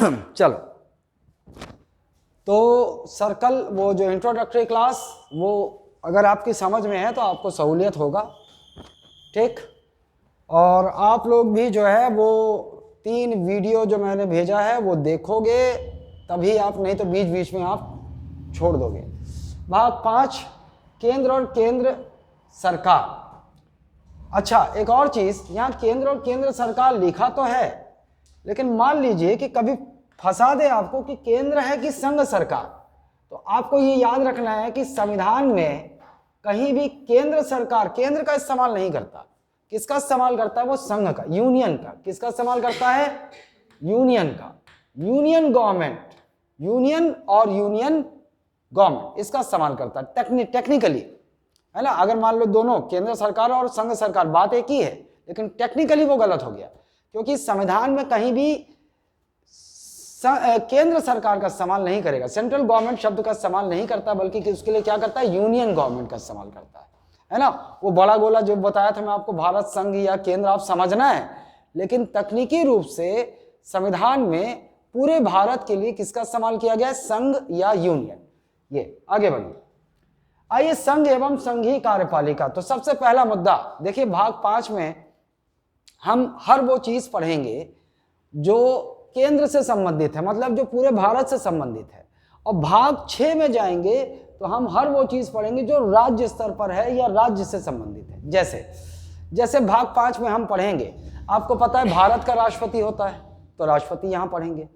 चलो, तो सर्कल वो जो इंट्रोडक्टरी क्लास वो अगर आपकी समझ में है तो आपको सहूलियत होगा, ठीक। और आप लोग भी जो है वो 3 वीडियो जो मैंने भेजा है वो देखोगे तभी आप, नहीं तो बीच बीच में आप छोड़ दोगे। भाग 5, केंद्र और केंद्र सरकार। अच्छा, एक और चीज, यहाँ केंद्र और केंद्र सरकार लिखा तो है, लेकिन मान लीजिए कि कभी फंसा दे आपको कि केंद्र है कि संघ सरकार, तो आपको ये याद रखना है कि संविधान में कहीं भी केंद्र सरकार केंद्र का इस्तेमाल नहीं करता। किसका इस्तेमाल करता है? वो संघ का, यूनियन का। किसका इस्तेमाल करता है? यूनियन का। यूनियन गवर्नमेंट, यूनियन और यूनियन गवर्नमेंट इसका इस्तेमाल करता है टेक्निकली, है ना। अगर मान लो दोनों केंद्र सरकार और संघ सरकार बात एक ही है, लेकिन टेक्निकली वो गलत हो गया, क्योंकि संविधान में कहीं भी केंद्र सरकार का इस्तेमाल नहीं करेगा, सेंट्रल गवर्नमेंट शब्द का इस्तेमाल नहीं करता, बल्कि उसके लिए क्या करता है? यूनियन गवर्नमेंट का इस्तेमाल करता है ना। वो बड़ा गोला जो बताया था मैं आपको, भारत संघ या केंद्र, आप समझना है, लेकिन तकनीकी रूप से संविधान में पूरे भारत के लिए किसका इस्तेमाल किया गया है? संघ या यूनियन। ये आगे बढ़िए, आइए संघ एवं संघीय कार्यपालिका। तो सबसे पहला मुद्दा देखिए, भाग 5 में हम हर वो चीज पढ़ेंगे जो केंद्र से संबंधित है, मतलब जो पूरे भारत से संबंधित है। और भाग 6 में जाएंगे तो हम हर वो चीज पढ़ेंगे जो राज्य स्तर पर है या राज्य से संबंधित है। जैसे भाग 5 में हम पढ़ेंगे, आपको पता है भारत का राष्ट्रपति होता है, तो राष्ट्रपति यहां पढ़ेंगे।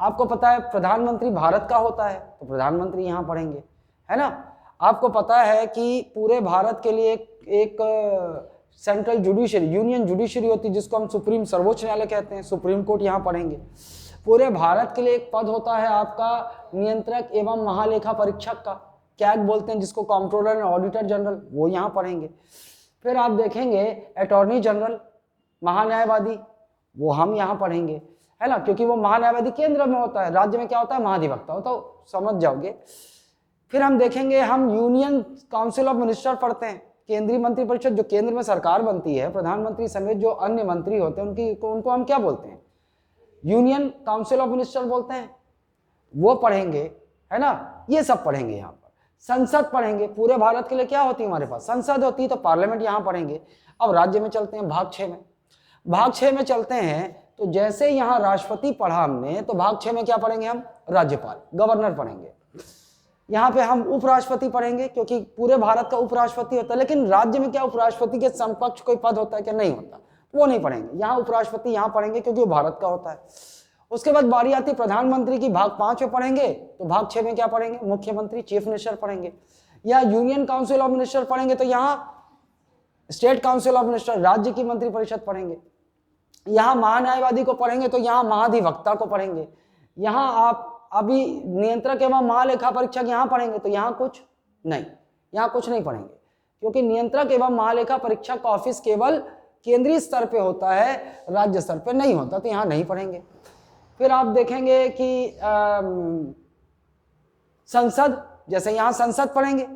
आपको पता है प्रधानमंत्री भारत का होता है, तो प्रधानमंत्री यहां पढ़ेंगे, है ना। आपको पता है कि पूरे भारत के लिए एक सेंट्रल जुडिशरी, यूनियन जुडिशरी होती है, जिसको हम सुप्रीम, सर्वोच्च न्यायालय कहते हैं, सुप्रीम कोर्ट यहाँ पढ़ेंगे। पूरे भारत के लिए एक पद होता है आपका नियंत्रक एवं महालेखा परीक्षक का, कैग बोलते हैं जिसको, कंट्रोलर एंड ऑडिटर जनरल, वो यहाँ पढ़ेंगे। फिर आप देखेंगे अटॉर्नी जनरल, महान्यायवादी, वो हम यहाँ पढ़ेंगे, है ना, क्योंकि वो महान्यायवादी केंद्र में होता है, राज्य में क्या होता है? महाधिवक्ता होता है, समझ जाओगे। फिर हम देखेंगे, हम यूनियन काउंसिल ऑफ मिनिस्टर पढ़ते हैं, केंद्रीय मंत्रिपरिषद, जो केंद्र में सरकार बनती है, प्रधानमंत्री समेत जो अन्य मंत्री होते हैं उनको हम क्या बोलते हैं? यूनियन काउंसिल ऑफ मिनिस्टर बोलते हैं, वो पढ़ेंगे, है ना। ये सब पढ़ेंगे यहाँ पर। संसद पढ़ेंगे, पूरे भारत के लिए क्या होती है? हमारे पास संसद होती है, तो पार्लियामेंट यहाँ पढ़ेंगे। अब राज्य में चलते हैं, भाग 6 में। भाग 6 में चलते हैं तो जैसे यहाँ राष्ट्रपति पढ़ा हमने, तो भाग 6 में क्या पढ़ेंगे हम? राज्यपाल, गवर्नर पढ़ेंगे। यहाँ पे हम उपराष्ट्रपति पढ़ेंगे, क्योंकि पूरे भारत का उपराष्ट्रपति होता है, लेकिन राज्य में क्या उपराष्ट्रपति के समकक्ष कोई पद होता है क्या? नहीं होता, वो नहीं पढ़ेंगे। यहाँ उपराष्ट्रपति यहाँ पढ़ेंगे क्योंकि वो भारत का होता है। उसके बाद बारी आती प्रधानमंत्री की, भाग 5 में पढ़ेंगे, तो भाग 6 में क्या पढ़ेंगे? मुख्यमंत्री, चीफ मिनिस्टर पढ़ेंगे। या यूनियन काउंसिल ऑफ मिनिस्टर पढ़ेंगे, तो यहाँ स्टेट काउंसिल ऑफ मिनिस्टर, राज्य की मंत्रिपरिषद पढ़ेंगे। यहाँ महान्यायवादी को पढ़ेंगे, तो यहाँ महाधिवक्ता को पढ़ेंगे। यहाँ आप अभी नियंत्रक एवं महालेखा परीक्षक यहाँ पढ़ेंगे, तो यहाँ कुछ नहीं, यहाँ कुछ नहीं पढ़ेंगे, क्योंकि नियंत्रक एवं महालेखा परीक्षक का ऑफिस केवल केंद्रीय स्तर पे होता है, राज्य स्तर पे नहीं होता, तो यहाँ नहीं पढ़ेंगे। फिर आप देखेंगे कि संसद, जैसे यहाँ संसद पढ़ेंगे,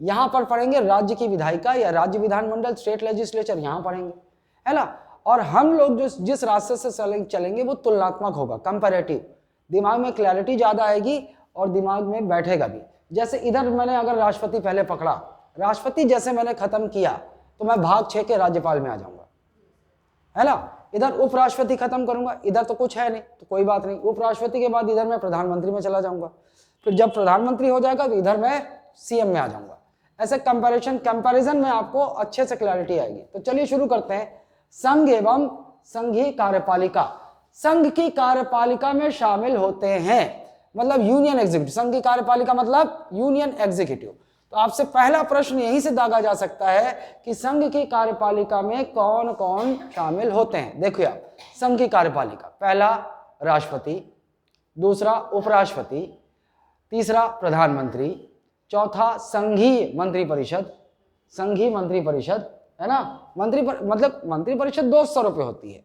यहाँ पर पढ़ेंगे राज्य की विधायिका या राज्य विधानमंडल, स्टेट लेजिस्लेचर, यहाँ पढ़ेंगे, है ना। और हम लोग जो जिस रास्ते से चलेंगे वो तुलनात्मक होगा, कंपैरेटिव, दिमाग में क्लैरिटी ज्यादा आएगी और दिमाग में बैठेगा भी। जैसे इधर मैंने अगर राष्ट्रपति पहले पकड़ा, राष्ट्रपति जैसे मैंने खत्म किया, तो मैं भाग 6 के राज्यपाल में आ जाऊंगा, है ना। इधर उपराष्ट्रपति खत्म करूंगा, इधर तो कुछ है नहीं, तो कोई बात नहीं, उपराष्ट्रपति के बाद इधर मैं प्रधानमंत्री में चला जाऊंगा। फिर जब प्रधानमंत्री हो जाएगा तो इधर मैं सीएम में आ जाऊंगा। ऐसे कंपैरिजन में आपको अच्छे से क्लैरिटी आएगी। तो चलिए शुरू करते हैं। संघ एवं संघीय कार्यपालिका। संघ की कार्यपालिका में शामिल होते हैं, मतलब यूनियन एग्जीक्यूटिव। संघ की कार्यपालिका मतलब यूनियन एग्जीक्यूटिव। तो आपसे पहला प्रश्न यहीं से दागा जा सकता है कि संघ की कार्यपालिका में कौन कौन शामिल होते हैं। देखिए आप, संघ की कार्यपालिका, पहला राष्ट्रपति, दूसरा उपराष्ट्रपति, तीसरा प्रधानमंत्री, चौथा संघीय मंत्रिपरिषद, संघीय मंत्रिपरिषद, है ना। मतलब मंत्रिपरिषद 2 स्तरों पे होती है।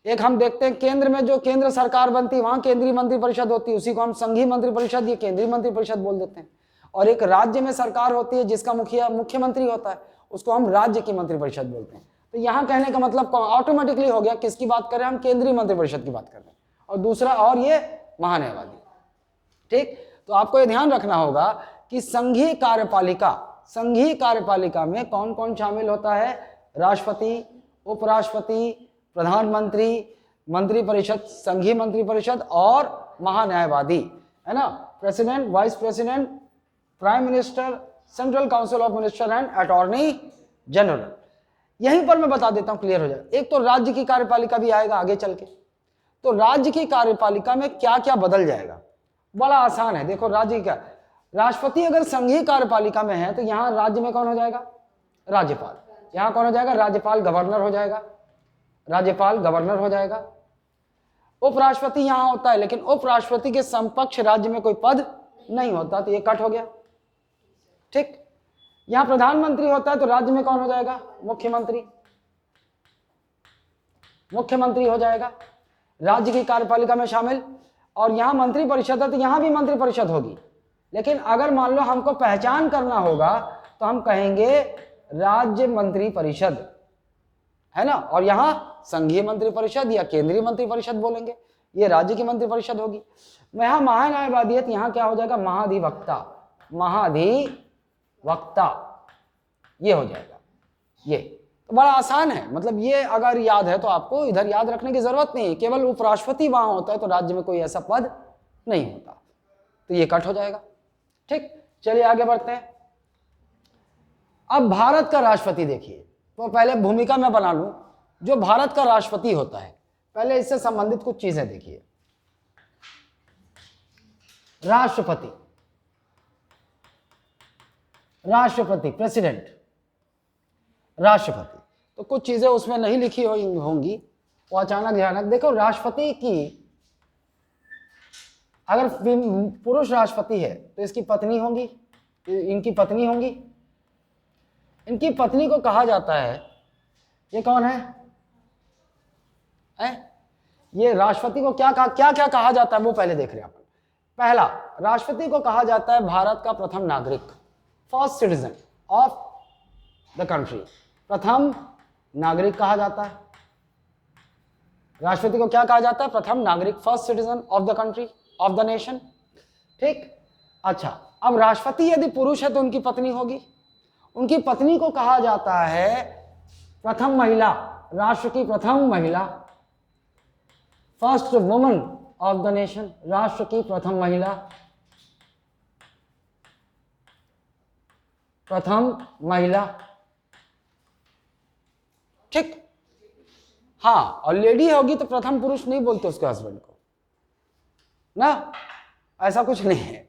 एक हम देखते हैं केंद्र में जो केंद्र सरकार बनती है, वहां केंद्रीय मंत्रिपरिषद होती है, उसी को हम संघीय मंत्रिपरिषद या केंद्रीय मंत्रिपरिषद बोल देते हैं। और एक राज्य में सरकार होती है जिसका मुखिया मुख्यमंत्री होता है, उसको हम राज्य की मंत्रिपरिषद बोलते हैं। तो यहाँ कहने का मतलब ऑटोमेटिकली हो गया, किसकी बात कर रहे हैं हम? केंद्रीय मंत्रिपरिषद की बात कर रहे हैं। और दूसरा और ये महान्यायवादी। ठीक, तो आपको ये ध्यान रखना होगा कि संघीय कार्यपालिका में कौन कौन शामिल होता है? राष्ट्रपति, उपराष्ट्रपति, प्रधानमंत्री, मंत्रिपरिषद, संघीय मंत्रिपरिषद और महान्यायवादी, है ना। President, vice president, prime minister, central council of minister and attorney general. यहीं पर मैं बता देता हूं, क्लियर हो जाए। एक तो राज्य की कार्यपालिका भी आएगा आगे चल के। तो राज्य की कार्यपालिका में क्या क्या बदल जाएगा? बड़ा आसान है, देखो राज्य का राष्ट्रपति अगर संघीय कार्यपालिका में है तो यहां राज्य में कौन हो जाएगा? राज्यपाल। यहां कौन हो जाएगा? राज्यपाल गवर्नर हो जाएगा, राज्यपाल गवर्नर हो जाएगा। उपराष्ट्रपति यहां होता है, लेकिन उपराष्ट्रपति के समकक्ष राज्य में कोई पद नहीं होता, तो ये कट हो गया। ठीक, यहां प्रधानमंत्री होता है तो राज्य में कौन हो जाएगा? मुख्यमंत्री, मुख्यमंत्री हो जाएगा, राज्य की कार्यपालिका में शामिल। और यहां मंत्रिपरिषद है तो यहां भी मंत्रिपरिषद होगी, लेकिन अगर मान लो हमको पहचान करना होगा तो हम कहेंगे राज्य मंत्रिपरिषद, है ना। और यहां संघीय मंत्रिपरिषद या केंद्रीय मंत्रिपरिषद बोलेंगे, ये राज्य की मंत्रिपरिषद होगी। यहां महान्यायवादी है तो यहां क्या हो जाएगा? महाधिवक्ता, महाधिवक्ता ये हो जाएगा। ये तो बड़ा आसान है, मतलब ये अगर याद है तो आपको इधर याद रखने की जरूरत नहीं है। केवल उपराष्ट्रपति वहां होता है तो राज्य में कोई ऐसा पद नहीं होता, तो ये कट हो जाएगा। ठीक, चलिए आगे बढ़ते हैं। अब भारत का राष्ट्रपति देखिए, तो पहले भूमिका मैं बना लूं। जो भारत का राष्ट्रपति होता है, पहले इससे संबंधित कुछ चीजें देखिए। राष्ट्रपति, राष्ट्रपति, प्रेसिडेंट, राष्ट्रपति, तो कुछ चीजें उसमें नहीं लिखी होंगी, वो अचानक देखो। राष्ट्रपति की अगर पुरुष राष्ट्रपति है तो इसकी पत्नी होंगी, इनकी पत्नी होंगी। इनकी पत्नी को कहा जाता है, ये कौन है? ये राष्ट्रपति को क्या कहा जाता है वो पहले देख रहे हैं अपन। पहला, राष्ट्रपति को कहा जाता है भारत का प्रथम नागरिक, first citizen of the country. प्रथम नागरिक कहा जाता है राष्ट्रपति को। क्या कहा जाता है? प्रथम नागरिक, first citizen of the country, of the nation. ठीक, अच्छा, अब राष्ट्रपति यदि पुरुष है तो उनकी पत्नी होगी। उनकी पत्नी को कहा जाता है प्रथम महिला, राष्ट्र की प्रथम महिला, first woman of the nation, राष्ट्र की प्रथम महिला, प्रथम महिला। ठीक, हाँ, और लेडी होगी तो प्रथम पुरुष नहीं बोलते उसके हस्बैंड को ना, ऐसा कुछ नहीं है।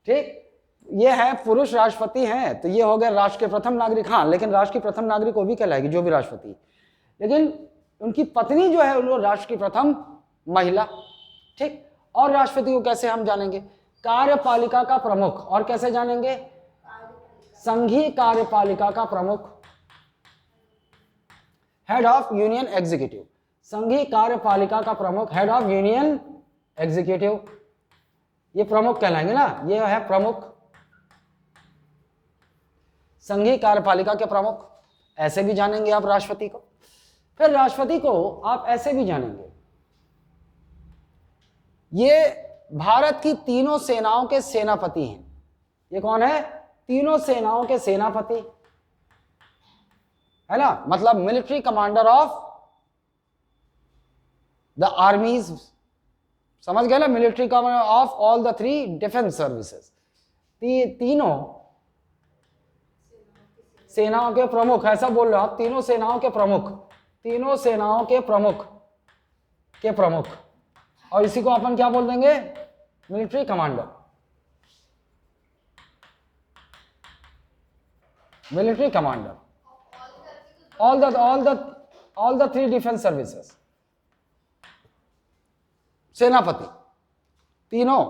ठीक, ये है पुरुष राष्ट्रपति हैं तो ये हो गया राष्ट्र के प्रथम नागरिक। हाँ, लेकिन राष्ट्र की प्रथम नागरिक वो भी कहलाएगी जो भी राष्ट्रपति, लेकिन उनकी पत्नी जो है वो राष्ट्र की प्रथम महिला। ठीक, और राष्ट्रपति को कैसे हम जानेंगे? कार्यपालिका का प्रमुख। और कैसे जानेंगे? संघीय कार्यपालिका का प्रमुख, हेड ऑफ यूनियन एग्जीक्यूटिव। संघीय कार्यपालिका का प्रमुख, हेड ऑफ यूनियन एग्जीक्यूटिव, ये प्रमुख कहलाएंगे ना, ये है प्रमुख, संघीय कार्यपालिका के प्रमुख। ऐसे भी जानेंगे आप राष्ट्रपति को। फिर राष्ट्रपति को आप ऐसे भी जानेंगे, ये भारत की तीनों सेनाओं के सेनापति हैं। ये कौन है? तीनों सेनाओं के सेनापति, है ना, मतलब military commander of the armies, समझ गए ना, military commander of all the 3 defence services. तीनों सेनाओं के प्रमुख, ऐसा बोल रहे हो आप, तीनों सेनाओं के प्रमुख, तीनों सेनाओं के प्रमुख, और इसी को अपन क्या बोल देंगे? Military commander, military commander, all the 3 defence services, सेनापति तीनों,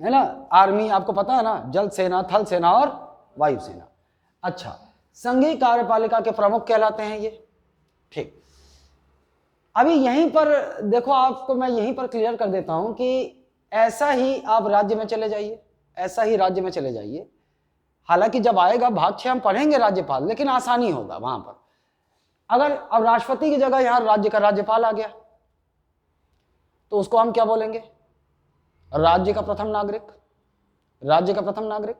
है ना। आर्मी आपको पता है ना, जल सेना, थल सेना और वायु सेना। अच्छा, संघीय कार्यपालिका के प्रमुख कहलाते हैं ये। ठीक, अभी यहीं पर देखो, आपको मैं यहीं पर क्लियर कर देता हूं कि ऐसा ही आप राज्य में चले जाइए, ऐसा ही राज्य में चले जाइए। हालांकि जब आएगा भाग 6 हम पढ़ेंगे राज्यपाल, लेकिन आसानी होगा वहां पर। अगर अब राष्ट्रपति की जगह यहां राज्य का राज्यपाल आ गया तो उसको हम क्या बोलेंगे? राज्य का प्रथम नागरिक। राज्य का प्रथम नागरिक,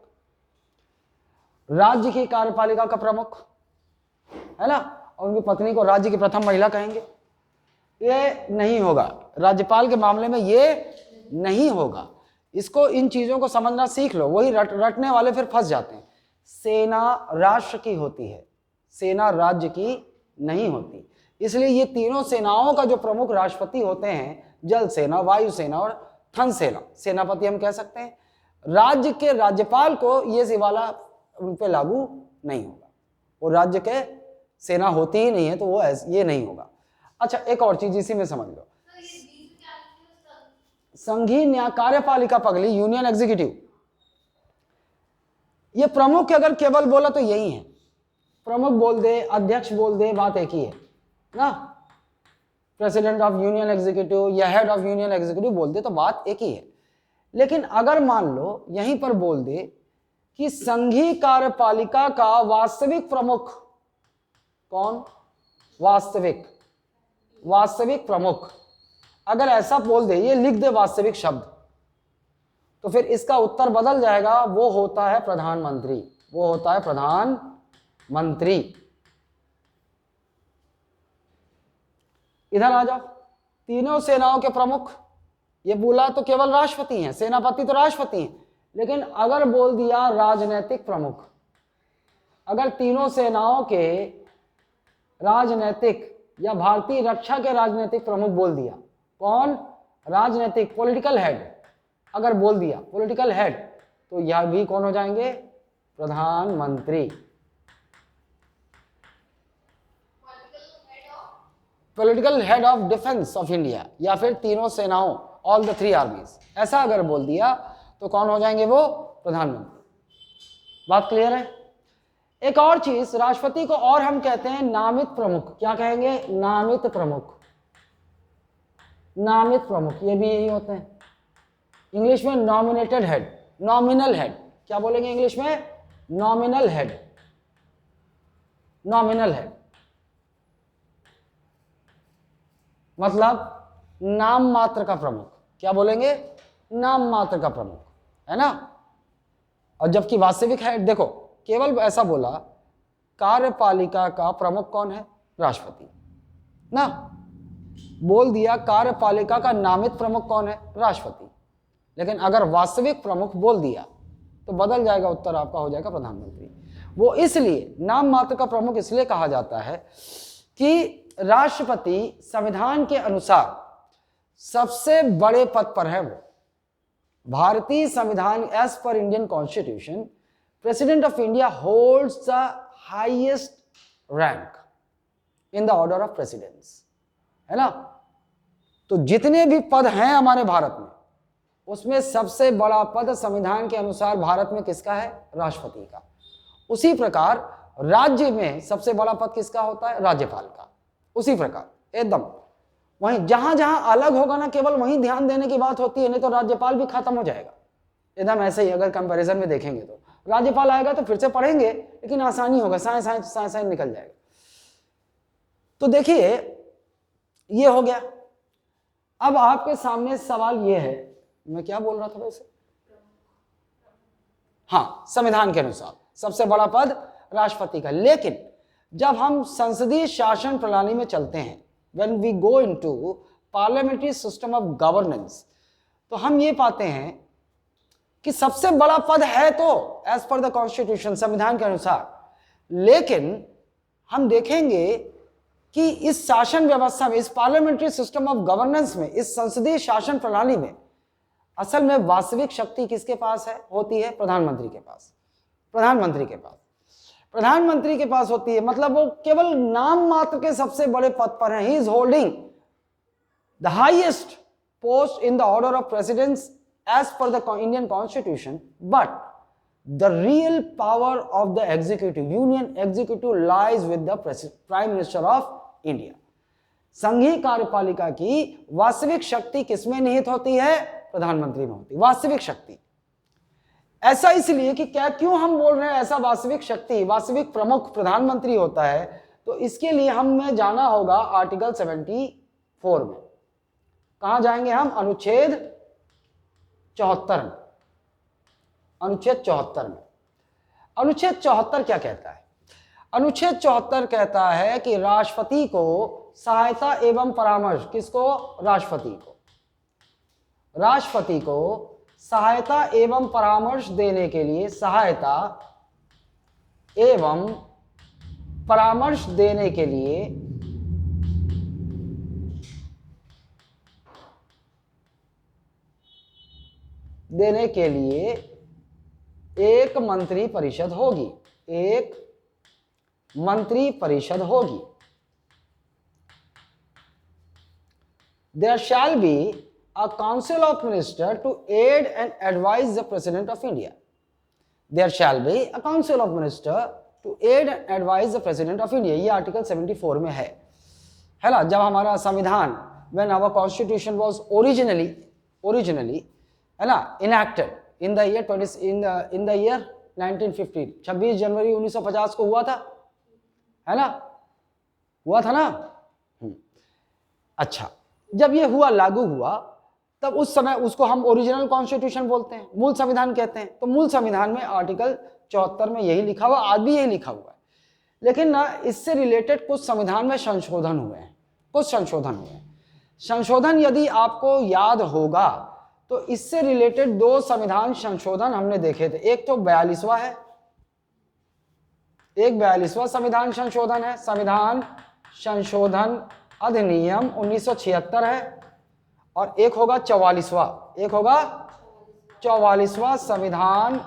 राज्य की कार्यपालिका का प्रमुख, है ना, और उनकी पत्नी को राज्य की प्रथम महिला कहेंगे। ये नहीं होगा राज्यपाल के मामले में, ये नहीं होगा। इसको, इन चीजों को समझना सीख लो, वही रटने वाले फिर फंस जाते हैं। सेना राष्ट्र की होती है, सेना राज्य की नहीं होती। इसलिए ये तीनों सेनाओं का जो प्रमुख राष्ट्रपति होते हैं, जल सेना, वायु सेना और थल सेना, सेनापति हम कह सकते हैं। राज्य के राज्यपाल को ये वाला उन पे लागू नहीं होगा, वो राज्य के सेना होती ही नहीं है, तो वो ये नहीं होगा। अच्छा, एक और चीज इसी में समझ लो, संघीय न्याय कार्यपालिका पगली, यूनियन एग्जीक्यूटिव, ये प्रमुख अगर केवल बोला तो यही है, प्रमुख बोल दे, अध्यक्ष बोल दे, बात एक ही है ना। प्रेसिडेंट ऑफ यूनियन एग्जीक्यूटिव या हेड ऑफ यूनियन एग्जीक्यूटिव बोल दे तो बात एक ही है। लेकिन अगर मान लो यहीं पर बोल दे कि संघीय कार्यपालिका का वास्तविक प्रमुख कौन, वास्तविक प्रमुख, अगर ऐसा बोल दे, ये लिख दे वास्तविक शब्द, तो फिर इसका उत्तर बदल जाएगा, वो होता है प्रधानमंत्री, वो होता है प्रधानमंत्री। इधर आ जाओ, तीनों सेनाओं के प्रमुख, ये बोला तो केवल राष्ट्रपति हैं, सेनापति तो राष्ट्रपति हैं। लेकिन अगर बोल दिया राजनैतिक प्रमुख, अगर तीनों सेनाओं के राजनैतिक या भारतीय रक्षा के राजनैतिक प्रमुख बोल दिया, कौन, राजनैतिक, पॉलिटिकल हेड, अगर बोल दिया पॉलिटिकल हेड, तो यह भी कौन हो जाएंगे, प्रधानमंत्री। Political head of defence of India, या फिर तीनों सेनाओं, ऑल द 3 आर्मीज, ऐसा अगर बोल दिया तो कौन हो जाएंगे, वो प्रधानमंत्री। बात क्लियर है? एक और चीज, राष्ट्रपति को और हम कहते हैं नामित प्रमुख, क्या कहेंगे, नामित प्रमुख, नामित प्रमुख, ये भी यही होते हैं। इंग्लिश में नॉमिनेटेड हेड, नॉमिनल हेड, क्या बोलेंगे इंग्लिश में, नॉमिनल हेड, नॉमिनल हेड मतलब नाम मात्र का प्रमुख, क्या बोलेंगे, नाम मात्र का प्रमुख, है ना। और जबकि वास्तविक हेड, देखो केवल ऐसा बोला, कार्यपालिका का प्रमुख कौन है, राष्ट्रपति ना, बोल दिया कार्यपालिका का नामित प्रमुख कौन है, राष्ट्रपति। लेकिन अगर वास्तविक प्रमुख बोल दिया तो बदल जाएगा, उत्तर आपका हो जाएगा प्रधानमंत्री। वो इसलिए नाम मात्र का प्रमुख इसलिए कहा जाता है कि राष्ट्रपति संविधान के अनुसार सबसे बड़े पद पर है। वो भारतीय संविधान, as per Indian constitution, president of India holds the highest rank in the order of precedence, है ना। तो जितने भी पद हैं हमारे भारत में, उसमें सबसे बड़ा पद संविधान के अनुसार भारत में किसका है, राष्ट्रपति का। उसी प्रकार राज्य में सबसे बड़ा पद किसका होता है, राज्यपाल का। उसी प्रकार एकदम वहीं जहां जहां अलग होगा ना, केवल वहीं ध्यान देने की बात होती है, नहीं तो राज्यपाल भी खत्म हो जाएगा एकदम ऐसे ही। अगर कंपैरिजन में देखेंगे तो राज्यपाल आएगा तो फिर से पढ़ेंगे, लेकिन आसानी होगा, साइंस साइंस साइंस साइंस निकल जाएगा। तो देखिए ये हो गया। अब आपके सामने सवाल ये है, मैं क्या बोल रहा था वैसे, हाँ, संविधान के अनुसार सबसे बड़ा पद राष्ट्रपति का। लेकिन जब हम संसदीय शासन प्रणाली में चलते हैं, when we go into parliamentary system of governance, तो हम ये पाते हैं कि सबसे बड़ा पद है तो as per the constitution, संविधान के अनुसार, लेकिन हम देखेंगे कि इस शासन व्यवस्था में, इस पार्लियामेंट्री सिस्टम ऑफ गवर्नेंस में, इस संसदीय शासन प्रणाली में असल में वास्तविक शक्ति किसके पास है, होती है, प्रधानमंत्री के पास। प्रधानमंत्री के पास, प्रधानमंत्री के पास होती है। मतलब वो केवल नाम मात्र के सबसे बड़े पद पर हैं। He is holding the highest post in the order of precedence as per the Indian constitution, but the real power of the executive, union executive, lies with the prime minister of India. संघीय कार्यपालिका की वास्तविक शक्ति किसमें निहित होती है, प्रधानमंत्री में होती है वास्तविक शक्ति। ऐसा इसलिए कि क्या, क्यों हम बोल रहे हैं ऐसा, वास्तविक शक्ति, वास्तविक प्रमुख प्रधानमंत्री होता है, तो इसके लिए हमें जाना होगा आर्टिकल 74 में। कहां जाएंगे हम? अनुच्छेद 74 में। अनुच्छेद 74 में, अनुच्छेद 74 क्या कहता है? अनुच्छेद 74 कहता है कि राष्ट्रपति को सहायता एवं परामर्श, किसको? राष्ट्रपति को, राष्ट्रपति को सहायता एवं परामर्श देने के लिए, सहायता एवं परामर्श देने के लिए एक मंत्री परिषद होगी, एक मंत्री परिषद होगी। There shall be a council of ministers to aid and advise the President of India. There shall be a council of ministers to aid and advise the President of India. ये आर्टिकल 74 में है ना? जब हमारा संविधान, when our constitution was originally है ना, enacted in the year 1950, 26 जनवरी 1950 को हुआ था, है ना? हुआ था ना? अच्छा, जब ये हुआ, लागू हुआ, तब उस समय उसको हम ओरिजिनल कॉन्स्टिट्यूशन बोलते हैं, मूल संविधान कहते हैं। तो मूल संविधान में आर्टिकल 74 में यही लिखा हुआ, आज भी यही लिखा हुआ है। लेकिन ना इससे रिलेटेड कुछ संविधान में संशोधन हुए हैं, कुछ संशोधन हुए हैं। संशोधन यदि आपको याद होगा तो इससे रिलेटेड 2 संविधान संशोधन हमने देखे थे। एक तो 42वां है, एक 42वां संविधान संशोधन है, संविधान संशोधन अधिनियम 1976 है, और एक होगा 44वां, एक होगा 44वां संविधान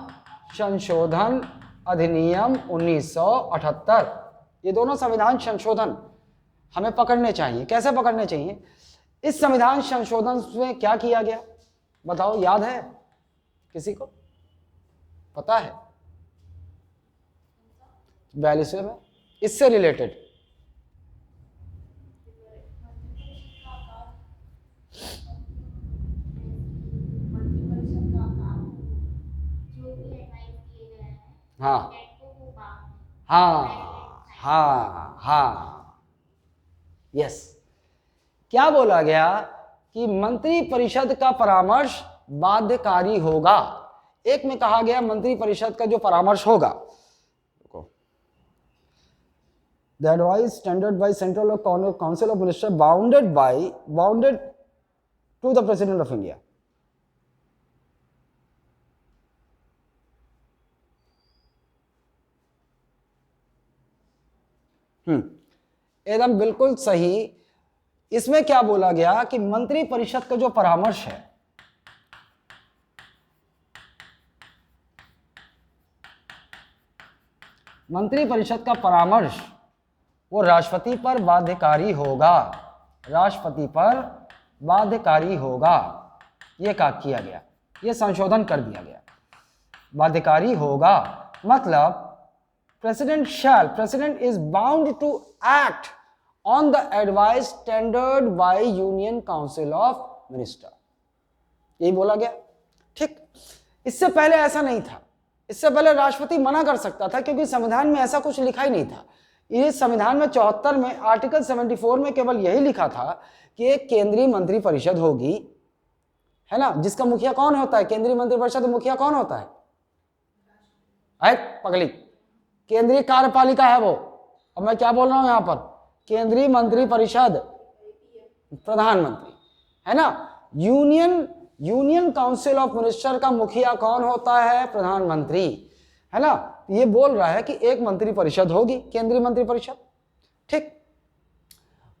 संशोधन अधिनियम 1978। ये दोनों संविधान संशोधन हमें पकड़ने चाहिए। कैसे पकड़ने चाहिए? इस संविधान संशोधन में क्या किया गया बताओ, याद है? किसी को पता है? 42वें में इससे रिलेटेड हाँ हाँ हाँ हाँ, यस। क्या बोला गया कि मंत्री परिषद का परामर्श बाध्यकारी होगा। एक में कहा गया मंत्री परिषद का जो परामर्श होगा, the advice tendered by Central Council of Ministers bounded to the President of India. एकदम बिल्कुल सही। इसमें क्या बोला गया कि मंत्री परिषद का जो परामर्श है, मंत्री परिषद का परामर्श वो राष्ट्रपति पर बाध्यकारी होगा, राष्ट्रपति पर बाध्यकारी होगा। ये क्या किया गया? ये संशोधन कर दिया गया, बाध्यकारी होगा। मतलब president is bound to act on the advice tendered by Union Council of Ministers, यही बोला गया। ठीक, इससे पहले ऐसा नहीं था। इससे पहले राष्ट्रपति मना कर सकता था, क्योंकि संविधान में ऐसा कुछ लिखा ही नहीं था। ये संविधान में 74 में आर्टिकल 74 में केवल यही लिखा था कि एक केंद्रीय मंत्री परिषद होगी, है ना, जिसका मुखिया कौन होता है? केंद्रीय मंत्री परिषद मुखिया कौन होता है? पगली, केंद्रीय कार्यपालिका है वो। अब मैं क्या बोल रहा हूं यहां पर? केंद्रीय मंत्री परिषद, प्रधानमंत्री, है ना। यूनियन काउंसिल ऑफ मिनिस्टर का मुखिया कौन होता है? प्रधानमंत्री, है ना। ये बोल रहा है कि एक मंत्री परिषद होगी, केंद्रीय मंत्री परिषद। ठीक,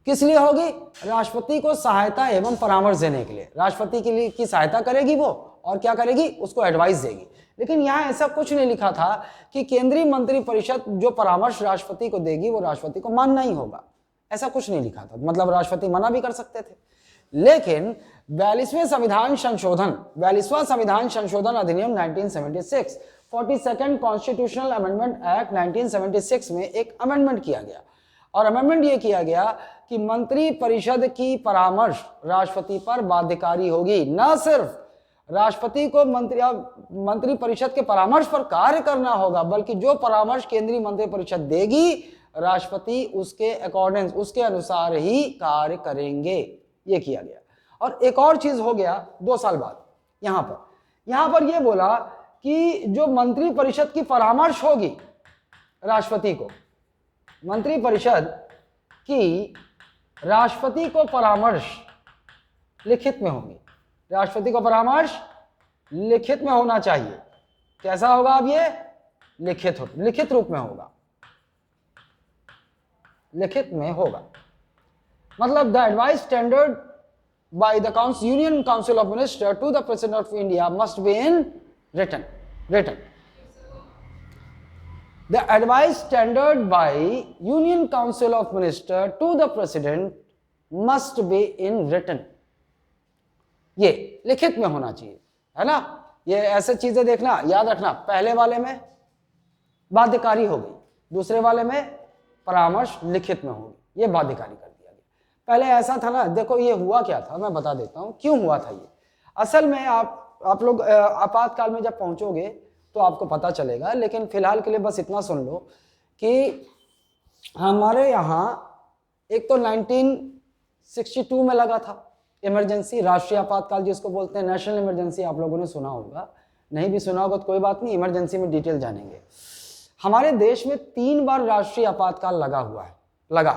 किस लिए होगी? राष्ट्रपति को सहायता एवं परामर्श देने के लिए। राष्ट्रपति के लिए की सहायता करेगी वो, और क्या करेगी? उसको एडवाइस देगी। लेकिन यहां ऐसा कुछ नहीं लिखा था कि केंद्रीय मंत्री परिषद जो परामर्श राष्ट्रपति को देगी वो राष्ट्रपति को मानना ही होगा, ऐसा कुछ नहीं लिखा था। मतलब राष्ट्रपति मना भी कर सकते थे। लेकिन 42वां संविधान संशोधन अधिनियम 1976, 42nd कॉन्स्टिट्यूशनल अमेंडमेंट एक्ट 1976 में एक अमेंडमेंट किया गया, और अमेंडमेंट ये किया गया कि मंत्री परिषद की परामर्श राष्ट्रपति पर बाध्यकारी होगी। न सिर्फ राष्ट्रपति को मंत्री परिषद के परामर्श पर कार्य करना होगा, बल्कि जो परामर्श केंद्रीय मंत्री परिषद देगी, राष्ट्रपति उसके अकॉर्डिंग, उसके अनुसार ही कार्य करेंगे। ये किया गया। और एक और चीज हो गया 2 साल बाद, यहां पर यह बोला कि जो मंत्री परिषद की परामर्श होगी राष्ट्रपति को, मंत्री परिषद की राष्ट्रपति को परामर्श लिखित में होगी, राष्ट्रपति को परामर्श लिखित में होना चाहिए। कैसा होगा अब ये? लिखित रूप में होगा, लिखित में होगा। मतलब the advice tendered by the union council of minister to the president of India must be in written. The advice tendered by Union Council of Ministers to the President must be in written। ये लिखित में होना चाहिए, है ना। ये ऐसे चीजें देखना, याद रखना, पहले वाले में बाध्यकारी हो गई, दूसरे वाले में परामर्श लिखित में होगी, ये बाध्यकारी कर दिया गया। पहले ऐसा था ना, देखो ये हुआ क्या था, मैं बता देता हूं क्यों हुआ था ये। असल में आप लोग आपातकाल में जब पहुंचोगे तो आपको पता चलेगा, लेकिन फिलहाल के लिए बस इतना सुन लो कि हमारे यहाँ एक तो 1962 में लगा था इमरजेंसी, राष्ट्रीय आपातकाल जिसको बोलते हैं, नेशनल इमरजेंसी, आप लोगों ने सुना होगा, नहीं भी सुना होगा तो कोई बात नहीं, इमरजेंसी में डिटेल जानेंगे। हमारे देश में 3 बार राष्ट्रीय आपातकाल लगा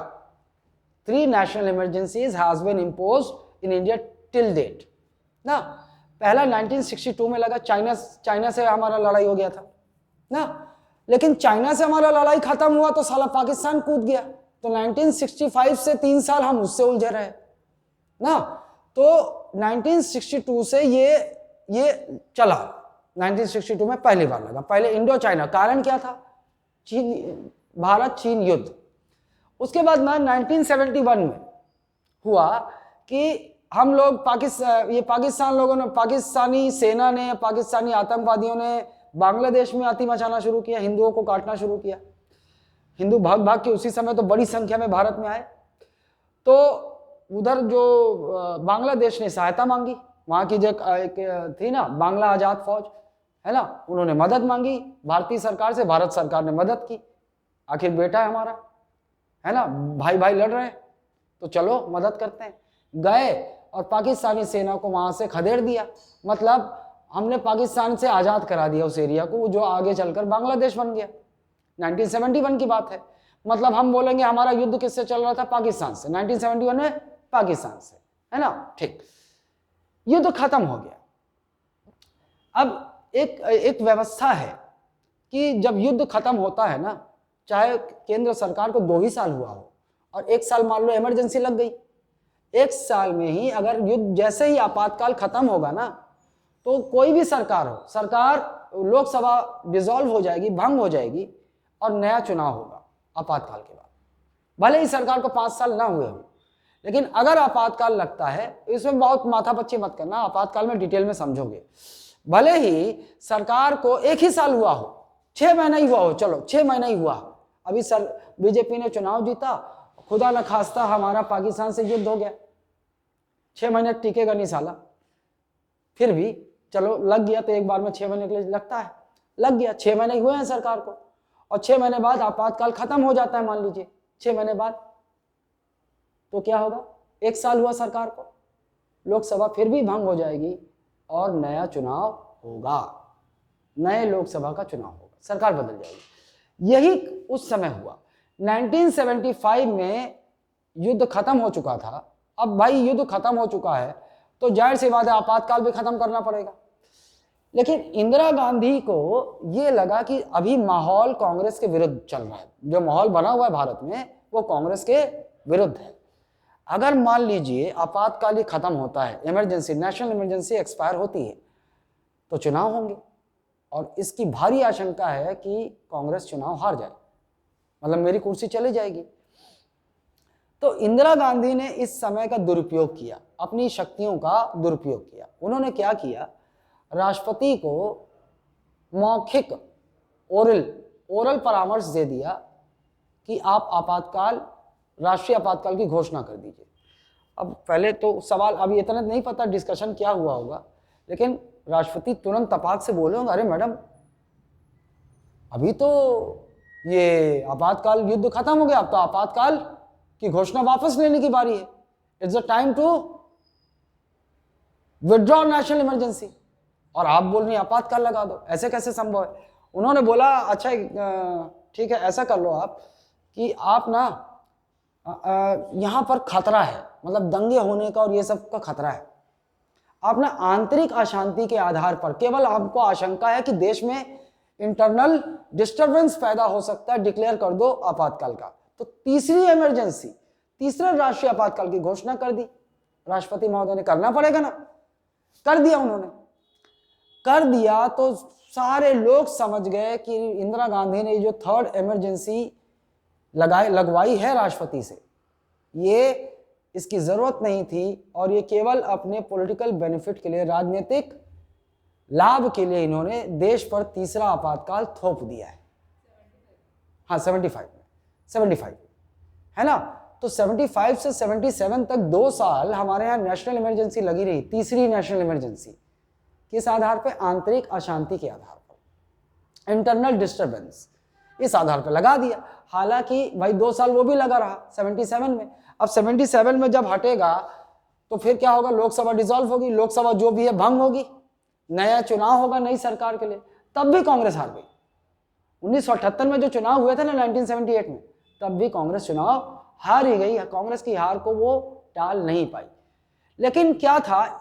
3 national emergencies has been imposed in India till date ना। पहला 1962 में लगा, चाइना से हमारा लड़ाई हो गया था ना, लेकिन चाइना से हमारा लड़ाई खत्म हुआ तो साला पाकिस्तान कूद गया, तो 1965 से 3 साल हम उससे उलझे रहे ना। तो 1962 से ये चला, 1962 में पहली बार लगा, पहले इंडो चाइना, कारण क्या था? भारत चीन युद्ध। उसके बाद ना 1971 में हुआ कि हम लोग पाकिस्तान लोगों ने, पाकिस्तानी सेना ने, पाकिस्तानी आतंकवादियों ने बांग्लादेश में अति मचाना शुरू किया, हिंदुओं को काटना शुरू किया। हिंदू भाग के उसी समय तो बड़ी संख्या में भारत में आए, तो उधर जो बांग्लादेश ने सहायता मांगी, वहां की जो एक थी ना बांग्ला आजाद फौज, है ना, उन्होंने मदद मांगी भारतीय सरकार से, भारत सरकार ने मदद की। आखिर बेटा है हमारा, है ना, भाई लड़ रहे हैं तो चलो मदद करते हैं। गए और पाकिस्तानी सेना को वहां से खदेड़ दिया, मतलब हमने पाकिस्तान से आजाद करा दिया उस एरिया को, जो आगे चलकर बांग्लादेश बन गया। 1971 की बात है, मतलब हम बोलेंगे हमारा युद्ध किससे चल रहा था? पाकिस्तान से, 1971 में पाकिस्तान से, है ना। ठीक, युद्ध खत्म हो गया। अब एक व्यवस्था है कि जब युद्ध खत्म होता है ना, चाहे केंद्र सरकार को 2 ही साल हुआ हो और 1 साल मान लो इमरजेंसी लग गई, 1 साल में ही अगर युद्ध, जैसे ही आपातकाल खत्म होगा ना, तो कोई भी सरकार हो, सरकार लोकसभा डिसॉल्व हो जाएगी, भंग हो जाएगी और नया चुनाव होगा आपातकाल के बाद। भले ही सरकार को 5 साल ना हुए हो, लेकिन अगर आपातकाल लगता है, इसमें बहुत माथापच्ची मत करना, आपातकाल में डिटेल में समझोगे। भले ही सरकार को 1 ही साल हुआ हो, 6 महीना ही हुआ हो, चलो 6 महीना ही हुआ, अभी बीजेपी ने चुनाव जीता, खुदा न खास्ता हमारा पाकिस्तान से युद्ध हो गया, 6 महीने टिकेगा नहीं साला, फिर भी चलो लग गया तो एक बार में 6 महीने के लिए लगता है, लग गया, 6 महीने हुए हैं सरकार को, और 6 महीने बाद आपातकाल खत्म हो जाता है, मान लीजिए 6 महीने बाद, तो क्या होगा? 1 साल हुआ सरकार को, लोकसभा फिर भी भंग हो जाएगी और नया चुनाव होगा, नए लोकसभा का चुनाव होगा, सरकार बदल जाएगी। यही उस समय हुआ। 1975 में युद्ध खत्म हो चुका था। अब भाई युद्ध खत्म हो चुका है तो जाहिर सी बात है आपातकाल भी खत्म करना पड़ेगा, लेकिन इंदिरा गांधी को ये लगा कि अभी माहौल कांग्रेस के विरुद्ध चल रहा है, जो माहौल बना हुआ है भारत में वो कांग्रेस के विरुद्ध है। अगर मान लीजिए आपातकाल ही खत्म होता है, इमरजेंसी, नेशनल इमरजेंसी एक्सपायर होती है, तो चुनाव होंगे और इसकी भारी आशंका है कि कांग्रेस चुनाव हार जाए, मतलब मेरी कुर्सी चली जाएगी। तो इंदिरा गांधी ने इस समय का दुरुपयोग किया, अपनी शक्तियों का दुरुपयोग किया। उन्होंने क्या किया? राष्ट्रपति को मौखिक ओरल परामर्श दे दिया कि आप राष्ट्रीय आपातकाल की घोषणा कर दीजिए। अब पहले तो सवाल, अभी इतना नहीं पता डिस्कशन क्या हुआ होगा, लेकिन राष्ट्रपति तुरंत तपाक से बोले होंगे, अरे मैडम अभी तो ये आपातकाल युद्ध खत्म हो गया, अब तो आपातकाल की घोषणा वापस लेने की बारी है, it's a time to withdraw national emergency, और आप बोल रही हैं आपातकाल लगा दो, ऐसे कैसे संभव है? उन्होंने बोला अच्छा ठीक है, ऐसा कर लो आप कि आप ना यहाँ पर खतरा है, मतलब दंगे होने का और ये सब का खतरा है, आप ना आंतरिक अशांति के आधार पर, केवल आपको आशंका है कि देश में इंटरनल डिस्टरबेंस पैदा हो सकता है, डिक्लेयर कर दो आपातकाल का। तो तीसरी इमरजेंसी, तीसरे राष्ट्रीय आपातकाल की घोषणा कर दी राष्ट्रपति महोदय ने। करना पड़ेगा ना, कर दिया उन्होंने, कर दिया तो सारे लोग समझ गए कि इंदिरा गांधी ने जो थर्ड इमरजेंसी लगवाई है राष्ट्रपति से, ये इसकी जरूरत नहीं थी और ये केवल अपने पॉलिटिकल बेनिफिट के लिए, राजनीतिक लाभ के लिए इन्होंने देश पर तीसरा आपातकाल थोप दिया है। हाँ 75 है ना। तो 75 से 77 तक 2 साल हमारे यहाँ नेशनल इमरजेंसी लगी रही, तीसरी नेशनल इमरजेंसी किस आधार पे? आंतरिक अशांति के आधार पर, इंटरनल डिस्टरबेंस, इस आधार पर लगा दिया। हालांकि भाई 2 साल वो भी लगा रहा 77 में। अब 77 में जब हटेगा तो फिर क्या होगा? लोकसभा डिसॉल्व होगी, लोकसभा जो भी है भंग होगी, नया चुनाव होगा नई सरकार के लिए। तब भी कांग्रेस हार गई। 1978 में जो चुनाव हुए थे ना 1978 में, तब भी कांग्रेस चुनाव हार ही गई। कांग्रेस की हार को वो टाल नहीं पाई। लेकिन क्या था?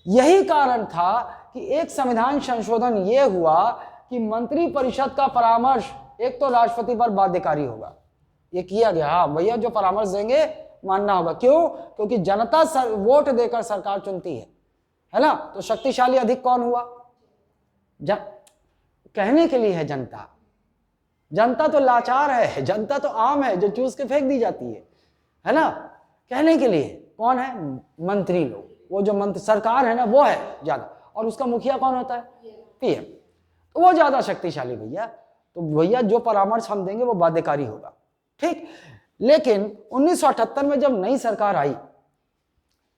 यही कारण था कि एक संविधान संशोधन ये हुआ कि मंत्री परिषद का परामर्श एक तो राष्ट्रपति पर बाध्यकारी होगा, ये किया गया। हाँ भैया, जो परामर्श देंगे मानना होगा। क्यों? क्योंकि जनता वोट देकर सरकार चुनती है ना। तो शक्तिशाली अधिक कौन हुआ? कहने के लिए है जनता, जनता तो लाचार है, जनता तो आम है जो चूस के फेंक दी जाती है ना। कहने के लिए कौन है? मंत्री लोग, वो जो मंत्री सरकार है ना वो है ज्यादा, और उसका मुखिया कौन होता है? पीएम। तो वो ज्यादा शक्तिशाली भैया। तो भैया जो परामर्श हम देंगे वो बाध्यकारी होगा, ठीक। लेकिन 1978 में जब नई सरकार आई,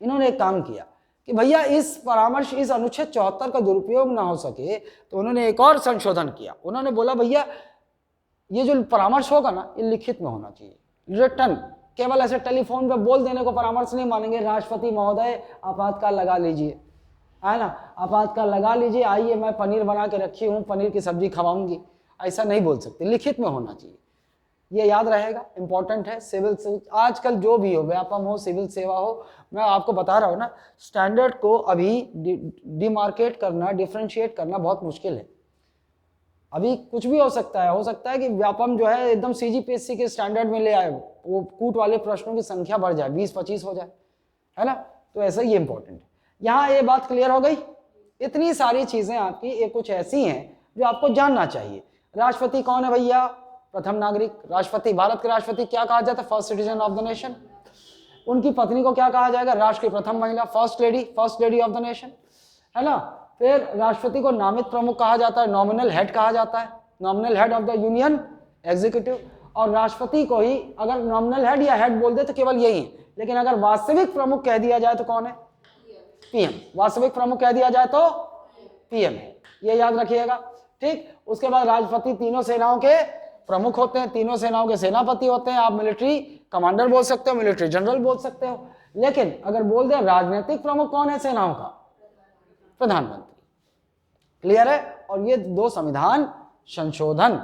इन्होंने एक काम किया कि भैया इस परामर्श, इस अनुच्छेद 74 का दुरुपयोग ना हो सके, तो उन्होंने एक और संशोधन किया। उन्होंने बोला भैया ये जो परामर्श होगा ना ये लिखित में होना चाहिए, रिटर्न। केवल ऐसे टेलीफोन पे बोल देने को परामर्श नहीं मानेंगे। राष्ट्रपति महोदय आपातकाल लगा लीजिए, है ना, आपातकाल लगा लीजिए, आइए मैं पनीर बना के रखी हूँ, पनीर की सब्जी खवाऊंगी, ऐसा नहीं बोल सकते, लिखित में होना चाहिए। ये याद रहेगा, इंपॉर्टेंट है। सिविल आजकल जो भी हो, व्यापम हो, सिविल सेवा हो, मैं आपको बता रहा हूँ ना, स्टैंडर्ड को अभी डिमार्केट करना, डिफ्रेंशिएट करना बहुत मुश्किल है। अभी कुछ भी हो सकता है कि व्यापम जो है एकदम सीजीपीएससी के स्टैंडर्ड में ले आए, वो कूट वाले प्रश्नों की संख्या बढ़ जाए, 20-25 हो जाए, है ना। तो ऐसा ही इंपॉर्टेंट है। यहाँ ये बात क्लियर हो गई। इतनी सारी चीजें आपकी ये कुछ ऐसी हैं जो आपको जानना चाहिए। राष्ट्रपति कौन है भैया? प्रथम नागरिक। राष्ट्रपति, भारत के राष्ट्रपति क्या कहा जाता है? First citizen of the nation. उनकी पत्नी को क्या कहा जाएगा? राष्ट्र की प्रथम महिला, first lady of the nation, है ना। फिर राष्ट्रपति को नामित प्रमुख कहा जाता है, नॉमिनल हेड कहा जाता है, nominal head of the union executive. और राष्ट्रपति को ही अगर नॉमिनल हेड या हेड बोल दे तो केवल यही है, लेकिन अगर वास्तविक प्रमुख कह दिया जाए तो कौन है? पीएम। वास्तविक प्रमुख कह दिया जाए तो पीएम है, ये याद रखिएगा, ठीक। उसके बाद राष्ट्रपति तीनों सेनाओं के प्रमुख होते हैं, तीनों सेनाओं के सेनापति होते हैं। आप मिलिट्री कमांडर बोल सकते हो, मिलिट्री जनरल बोल सकते हो, लेकिन अगर बोल दे राजनीतिक प्रमुख कौन है सेनाओं का? प्रधानमंत्री। क्लियर है। और ये 2 संविधान संशोधन,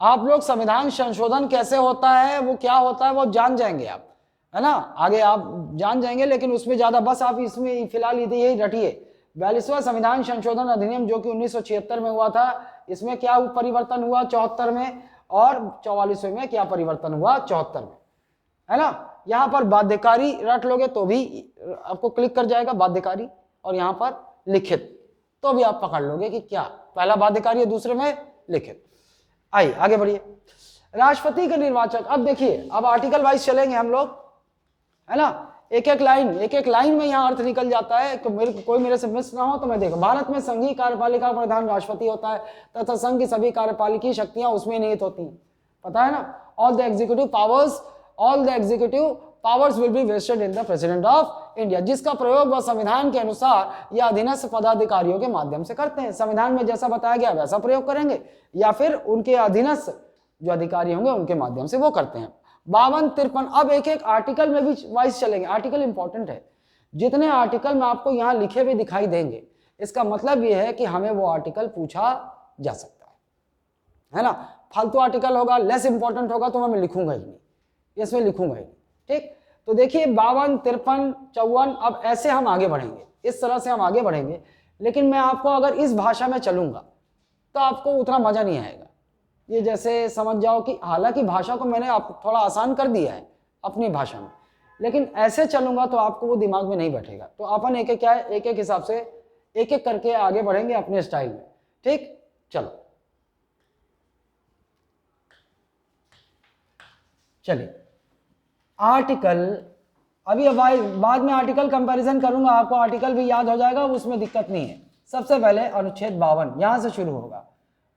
आप लोग संविधान संशोधन कैसे होता है, वो क्या होता है, वो जान जाएंगे आप, है ना, आगे आप जान जाएंगे। लेकिन उसमें ज्यादा बस आप इसमें फिलहाल यही रटिए। 42वां संविधान संशोधन अधिनियम जो कि 1976 में हुआ था, इसमें क्या परिवर्तन हुआ 74 में, और 44वें में क्या परिवर्तन हुआ 74 में, है ना। यहाँ पर बाध्यकारी रट लोगे तो भी आपको क्लिक कर जाएगा बाध्यकारी, और यहाँ पर लिखित तो भी आप पकड़ लोगे कि क्या पहला बाध्यकारी है, दूसरे में लिखित। आइए आगे बढ़िए। राष्ट्रपति के निर्वाचक, अब देखिए, अब आर्टिकल वाइज चलेंगे हम लोग, है ना। एक एक लाइन में यहाँ अर्थ निकल जाता है। कोई मेरे से मिस ना हो तो मैं देखो। भारत में संघीय कार्यपालिका प्रधान राष्ट्रपति होता है तथा संघ की सभी कार्यपालिकी शक्तियां उसमें निहित होती हैं, पता है ना। All the executive powers will be vested in the president of India, जिसका प्रयोग वह संविधान के अनुसार या अधीनस्थ पदाधिकारियों के माध्यम से करते हैं। संविधान में जैसा बताया गया वैसा प्रयोग करेंगे, या फिर उनके अधीनस्थ जो अधिकारी होंगे उनके माध्यम से वो करते हैं। 52-53। अब एक एक आर्टिकल में भी वाइज चलेंगे, आर्टिकल इंपॉर्टेंट है। जितने आर्टिकल मैं आपको यहाँ लिखे हुए दिखाई देंगे, इसका मतलब ये है कि हमें वो आर्टिकल पूछा जा सकता है ना। फालतू आर्टिकल होगा, लेस इंपॉर्टेंट होगा, तो मैं लिखूंगा ही नहीं, इसमें लिखूंगा ही नहीं। ठीक, तो देखिए 52, 53, 54, अब ऐसे हम आगे बढ़ेंगे, इस तरह से हम आगे बढ़ेंगे। लेकिन मैं आपको अगर इस भाषा में चलूंगा तो आपको उतना मजा नहीं आएगा। ये जैसे समझ जाओ कि हालांकि भाषा को मैंने आप थोड़ा आसान कर दिया है अपनी भाषा में, लेकिन ऐसे चलूंगा तो आपको वो दिमाग में नहीं बैठेगा। तो अपन एक एक क्या है, एक एक हिसाब से एक एक करके आगे बढ़ेंगे अपने स्टाइल में। ठीक, चलो चलिए आर्टिकल, अभी बाद में आर्टिकल कंपैरिजन करूंगा, आपको आर्टिकल भी याद हो जाएगा, उसमें दिक्कत नहीं है। सबसे पहले अनुच्छेद 52 यहां से शुरू होगा।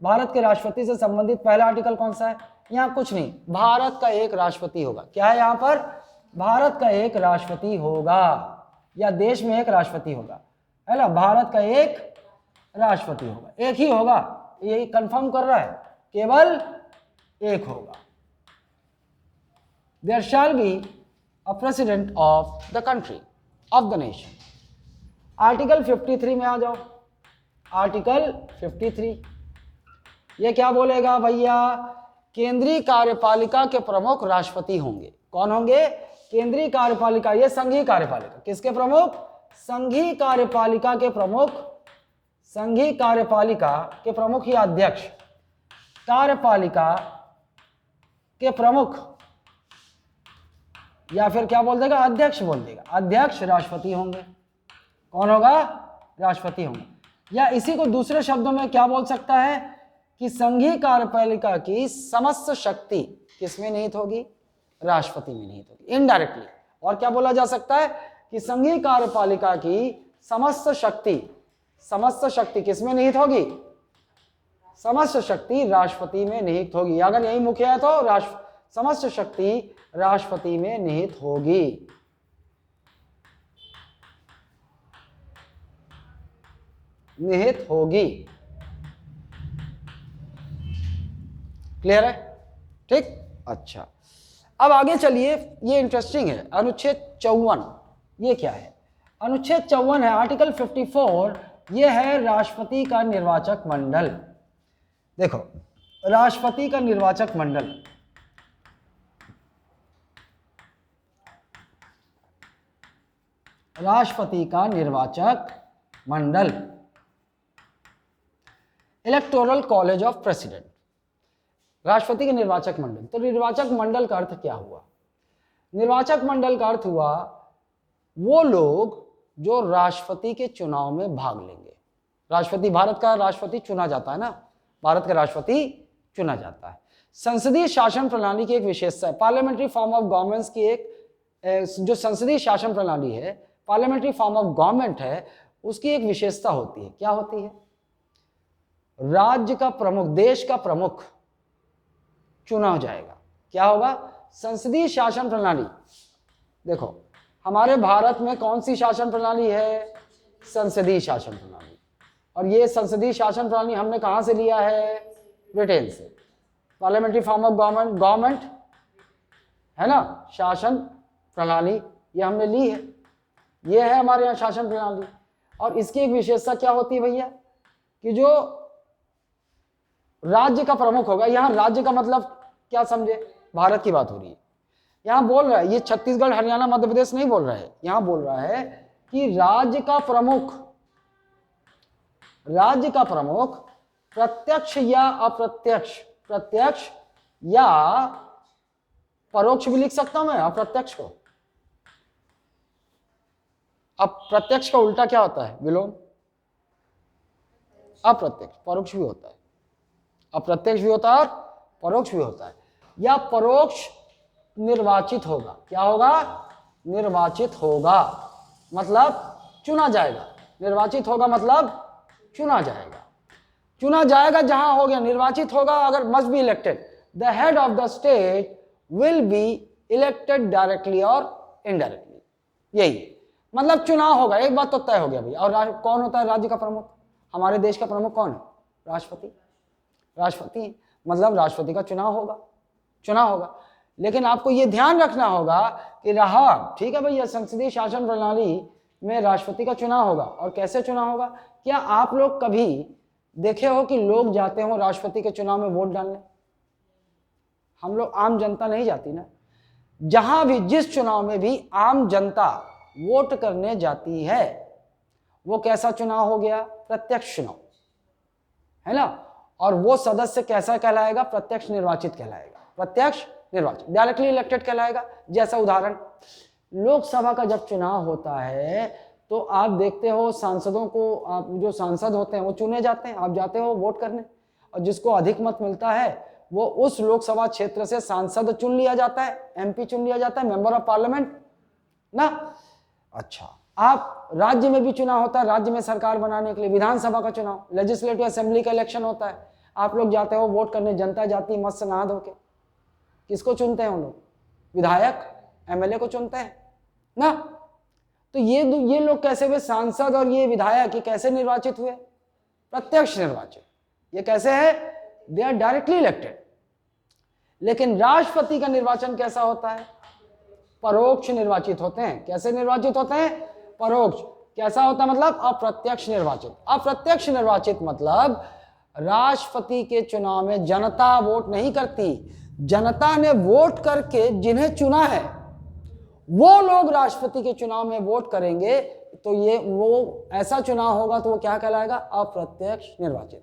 भारत के राष्ट्रपति से संबंधित पहला आर्टिकल कौन सा है? यहाँ कुछ नहीं, भारत का एक राष्ट्रपति होगा। क्या है यहाँ पर? भारत का एक राष्ट्रपति होगा, या देश में एक राष्ट्रपति होगा, है ना। भारत का एक राष्ट्रपति होगा, एक ही होगा, यही कंफर्म कर रहा है, केवल एक होगा। There shall be a president of the country, of the nation. Article 53 में आ जाओ। आर्टिकल 53 ये क्या बोलेगा भैया? केंद्रीय कार्यपालिका के प्रमुख राष्ट्रपति होंगे। कौन होंगे? केंद्रीय कार्यपालिका, ये संघीय कार्यपालिका, किसके प्रमुख? संघीय कार्यपालिका के प्रमुख, संघीय कार्यपालिका के प्रमुख या अध्यक्ष, कार्यपालिका के प्रमुख, या फिर क्या बोल देगा? अध्यक्ष बोल देगा। अध्यक्ष राष्ट्रपति होंगे। कौन होगा? राष्ट्रपति होंगे। या इसी को दूसरे शब्दों में क्या बोल सकता है कि संघीय कार्यपालिका की समस्त शक्ति किसमें निहित होगी? राष्ट्रपति में निहित होगी, इनडायरेक्टली। और क्या बोला जा सकता है कि संघीय कार्यपालिका की समस्त शक्ति किसमें निहित होगी? समस्त शक्ति राष्ट्रपति में निहित होगी। अगर यही मुख्य है तो समस्त शक्ति राष्ट्रपति में निहित होगी। निहित होगी। क्लियर है? ठीक, अच्छा। अब आगे चलिए, ये इंटरेस्टिंग है। अनुच्छेद 54 ये क्या है? अनुच्छेद 54 है आर्टिकल 54, ये है राष्ट्रपति का निर्वाचक मंडल। देखो, राष्ट्रपति का निर्वाचक मंडल, राष्ट्रपति का निर्वाचक मंडल, इलेक्टोरल कॉलेज ऑफ प्रेसिडेंट, राष्ट्रपति के निर्वाचक मंडल। तो निर्वाचक मंडल का अर्थ क्या हुआ? निर्वाचक मंडल का अर्थ हुआ वो लोग जो राष्ट्रपति के चुनाव में भाग लेंगे। राष्ट्रपति, भारत का राष्ट्रपति चुना जाता है ना, भारत का राष्ट्रपति चुना जाता है। संसदीय शासन प्रणाली की एक विशेषता है, पार्लियामेंट्री फॉर्म ऑफ गवर्नमेंट की एक, जो संसदीय शासन प्रणाली है, पार्लियामेंट्री फॉर्म ऑफ गवर्नमेंट है, उसकी एक विशेषता होती है। क्या होती है? राज्य का प्रमुख, देश का प्रमुख चुना जाएगा। क्या होगा? संसदीय शासन प्रणाली। देखो, हमारे भारत में कौन सी शासन प्रणाली है? संसदीय शासन प्रणाली। और ये संसदीय शासन प्रणाली हमने कहां से लिया है? ब्रिटेन से। पार्लियामेंट्री फॉर्म ऑफ गवर्नमेंट है ना, शासन प्रणाली, ये हमने ली है। ये है हमारे यहाँ शासन प्रणाली। और इसकी एक विशेषता क्या होती है भैया? कि जो राज्य का प्रमुख होगा, यहाँ राज्य का मतलब क्या समझे? भारत की बात हो रही है। यहाँ बोल रहा है, ये छत्तीसगढ़, हरियाणा, मध्य प्रदेश नहीं बोल रहा है, यहाँ बोल रहा है कि राज्य का प्रमुख प्रत्यक्ष या अप्रत्यक्ष, प्रत्यक्ष या परोक्ष भी लिख सकता हूं मैं अप्रत्यक्ष को। अब प्रत्यक्ष का उल्टा क्या होता है? विलोम। अप्रत्यक्ष, परोक्ष भी होता है, अप्रत्यक्ष भी होता है और परोक्ष भी होता है। या परोक्ष निर्वाचित होगा। क्या होगा? निर्वाचित होगा मतलब चुना जाएगा। निर्वाचित होगा मतलब चुना जाएगा। चुना जाएगा जहां हो गया, निर्वाचित होगा अगर, must be elected. The head of the state will be elected directly और इनडायरेक्टली। यही मतलब चुनाव होगा, एक बात तो तय हो गया भैया। और कौन होता है राज्य का प्रमुख? हमारे देश का प्रमुख कौन है? राष्ट्रपति। राष्ट्रपति मतलब राष्ट्रपति का चुनाव होगा। लेकिन आपको यह ध्यान रखना होगा कि रहा, ठीक है भैया, संसदीय शासन प्रणाली में राष्ट्रपति का चुनाव होगा। और कैसे चुनाव होगा? क्या आप लोग कभी देखे हो कि लोग जाते हो राष्ट्रपति के चुनाव में वोट डालने? हम लोग, आम जनता नहीं जाती ना। जहां भी, जिस चुनाव में भी आम जनता वोट करने जाती है वो कैसा चुनाव हो गया? प्रत्यक्ष चुनाव, है ना। और वो सदस्य कैसा कहलाएगा? प्रत्यक्ष निर्वाचित कहलाएगा। प्रत्यक्ष निर्वाचित, डायरेक्टली इलेक्टेड कहलाएगा। जैसा उदाहरण, लोकसभा का जब चुनाव होता है तो आप देखते हो सांसदों को, आप जो सांसद होते हैं वो चुने जाते हैं, आप जाते हो वोट करने, और जिसको अधिक मत मिलता है वो उस लोकसभा क्षेत्र से सांसद चुन लिया जाता है, एमपी चुन लिया जाता है, मेंबर ऑफ पार्लियामेंट ना। अच्छा, आप राज्य में भी चुनाव होता है, राज्य में सरकार बनाने के लिए विधानसभा का चुनाव, लेजिस्लेटिव असेंबली का इलेक्शन होता है, आप लोग जाते हो वोट करने, जनता जाती मस्त से नहा धो के। किसको चुनते हैं उन लोग? विधायक, एमएलए को चुनते हैं ना। तो ये लोग कैसे हुए? सांसद और ये विधायक, ये कैसे निर्वाचित हुए? प्रत्यक्ष निर्वाचित। ये कैसे है? They are directly elected. लेकिन राष्ट्रपति का निर्वाचन कैसा होता है? परोक्ष निर्वाचित होते हैं। कैसे निर्वाचित होते हैं? परोक्ष। कैसा होता है? मतलब अप्रत्यक्ष निर्वाचित। अप्रत्यक्ष निर्वाचित मतलब राष्ट्रपति के चुनाव में जनता वोट नहीं करती, जनता ने वोट करके जिन्हें चुना है वो लोग राष्ट्रपति के चुनाव में वोट करेंगे, तो ये वो ऐसा चुनाव होगा तो वो क्या कहलाएगा? अप्रत्यक्ष निर्वाचित।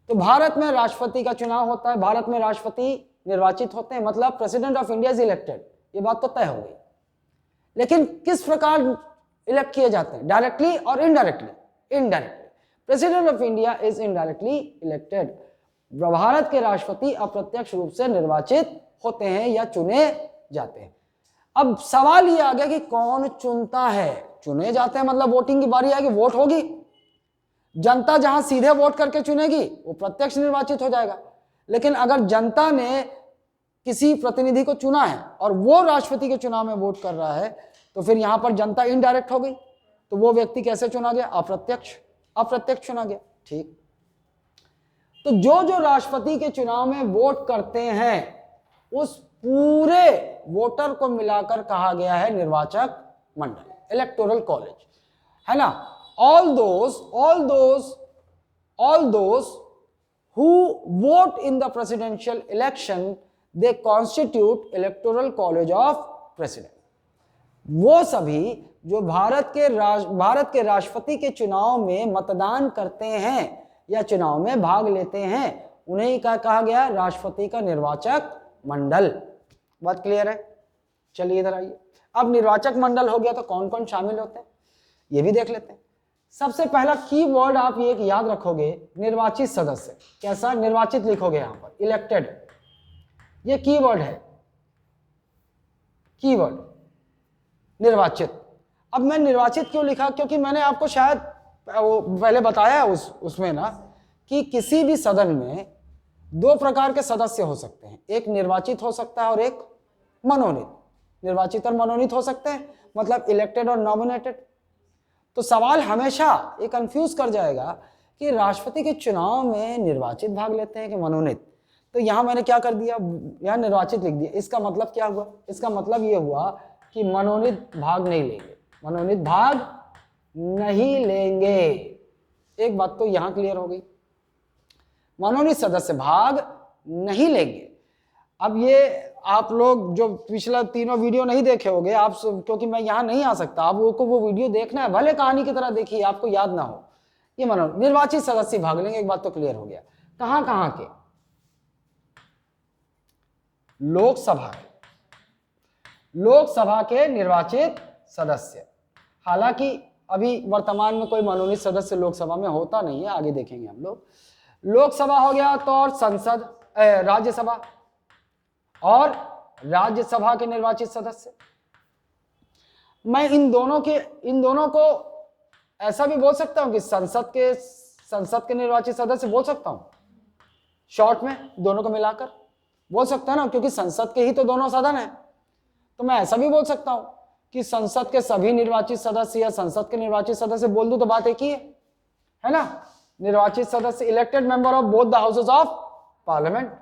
तो भारत में राष्ट्रपति का चुनाव होता है, भारत में राष्ट्रपति निर्वाचित होते हैं, मतलब president of India is elected. ये बात तो तय हो गई। लेकिन किस प्रकार इलेक्ट किए जाते हैं? डायरेक्टली और indirectly. Indirectly president of India is indirectly elected. Bharat के राष्ट्रपति अप्रत्यक्ष रूप से निर्वाचित होते हैं या चुने जाते हैं। अब सवाल ये आ गया कि कौन चुनता है? चुने जाते हैं मतलब वोटिंग की बारी आएगी, वोट होगी, जनता जहां सीधे वोट करके चुनेगी वो प्रत्यक्ष निर्वाचित हो जाएगा। लेकिन अगर जनता ने किसी प्रतिनिधि को चुना है और वो राष्ट्रपति के चुनाव में वोट कर रहा है तो फिर यहां पर जनता इनडायरेक्ट हो गई, तो वो व्यक्ति कैसे चुना गया? अप्रत्यक्ष। अप्रत्यक्ष चुना गया। ठीक। तो जो जो राष्ट्रपति के चुनाव में वोट करते हैं उस पूरे वोटर को मिलाकर कहा गया है निर्वाचक मंडल, इलेक्टोरल कॉलेज, है ना। all those who vote in the presidential election they constitute electoral college of president। वो सभी जो भारत के राष्ट्रपति के चुनाव में मतदान करते हैं या चुनाव में भाग लेते हैं उन्हें क्या कहा गया? राष्ट्रपति का निर्वाचक मंडल। बात क्लियर है? चलिए इधर आइए। अब निर्वाचक मंडल हो गया तो कौन कौन शामिल होते हैं ये भी देख लेते हैं। सबसे पहला कीवर्ड आप ये याद रखोगे, निर्वाचित सदस्य। कैसा? निर्वाचित लिखोगे यहां पर, इलेक्टेड, ये कीवर्ड है। कीवर्ड निर्वाचित। अब मैं निर्वाचित क्यों लिखा? क्योंकि मैंने आपको शायद वो पहले बताया उसमें ना कि किसी भी सदन में दो प्रकार के सदस्य हो सकते हैं, एक निर्वाचित हो सकता है और एक मनोनीत। निर्वाचित और मनोनीत हो सकते हैं, मतलब इलेक्टेड और नॉमिनेटेड। तो सवाल हमेशा ये कंफ्यूज कर जाएगा कि राष्ट्रपति के चुनाव में निर्वाचित भाग लेते हैं कि मनोनीत। तो यहां मैंने क्या कर दिया? यहां निर्वाचित लिख दिया। इसका मतलब क्या हुआ? इसका मतलब ये हुआ कि मनोनीत भाग नहीं लेंगे, मनोनीत भाग नहीं लेंगे। एक बात तो यहां क्लियर हो गई, मनोनीत सदस्य भाग नहीं लेंगे। अब ये आप लोग जो पिछला तीनों वीडियो नहीं देखे होंगे आप, क्योंकि मैं यहां नहीं आ सकता, आप लोगों को वो वीडियो देखना है, भले कहानी की तरह देखिए, आपको याद ना हो। ये निर्वाचित सदस्य भाग लेंगे, एक बात तो क्लियर हो गया। कहां कहां के? लोकसभा के निर्वाचित सदस्य। हालांकि अभी वर्तमान में कोई मनोनीत सदस्य लोकसभा में होता नहीं है, आगे देखेंगे हम लोग। लोकसभा हो गया तो और संसद, राज्यसभा और राज्यसभा के निर्वाचित सदस्य। मैं इन दोनों को ऐसा भी बोल सकता हूं कि संसद के निर्वाचित सदस्य बोल सकता हूं, शॉर्ट में दोनों को मिलाकर बोल सकता है ना, क्योंकि संसद के ही तो दोनों सदन है। तो मैं ऐसा भी बोल सकता हूं कि संसद के सभी निर्वाचित सदस्य या संसद के निर्वाचित सदस्य बोल दूं तो बात एक ही है ना। निर्वाचित सदस्य elected member of both the houses of parliament,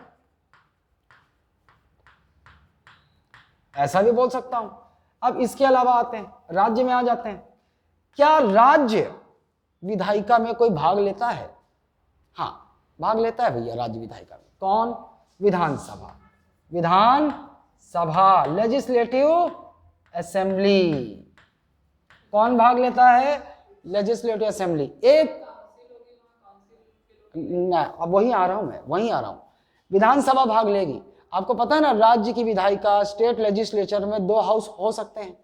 ऐसा भी बोल सकता हूं। अब इसके अलावा आते हैं, राज्य में आ जाते हैं। क्या राज्य विधायिका में कोई भाग लेता है? हाँ, भाग लेता है भैया राज्य विधायिका में। कौन? विधानसभा। विधानसभा, लेजिस्लेटिव असेंबली। कौन भाग लेता है? Legislative assembly. एक ना, अब वहीं आ रहा हूं मैं, वहीं आ रहा हूं। विधानसभा भाग लेगी। आपको पता है ना, राज्य की विधायिका, स्टेट लेजिस्लेचर में 2 हाउस हो सकते हैं,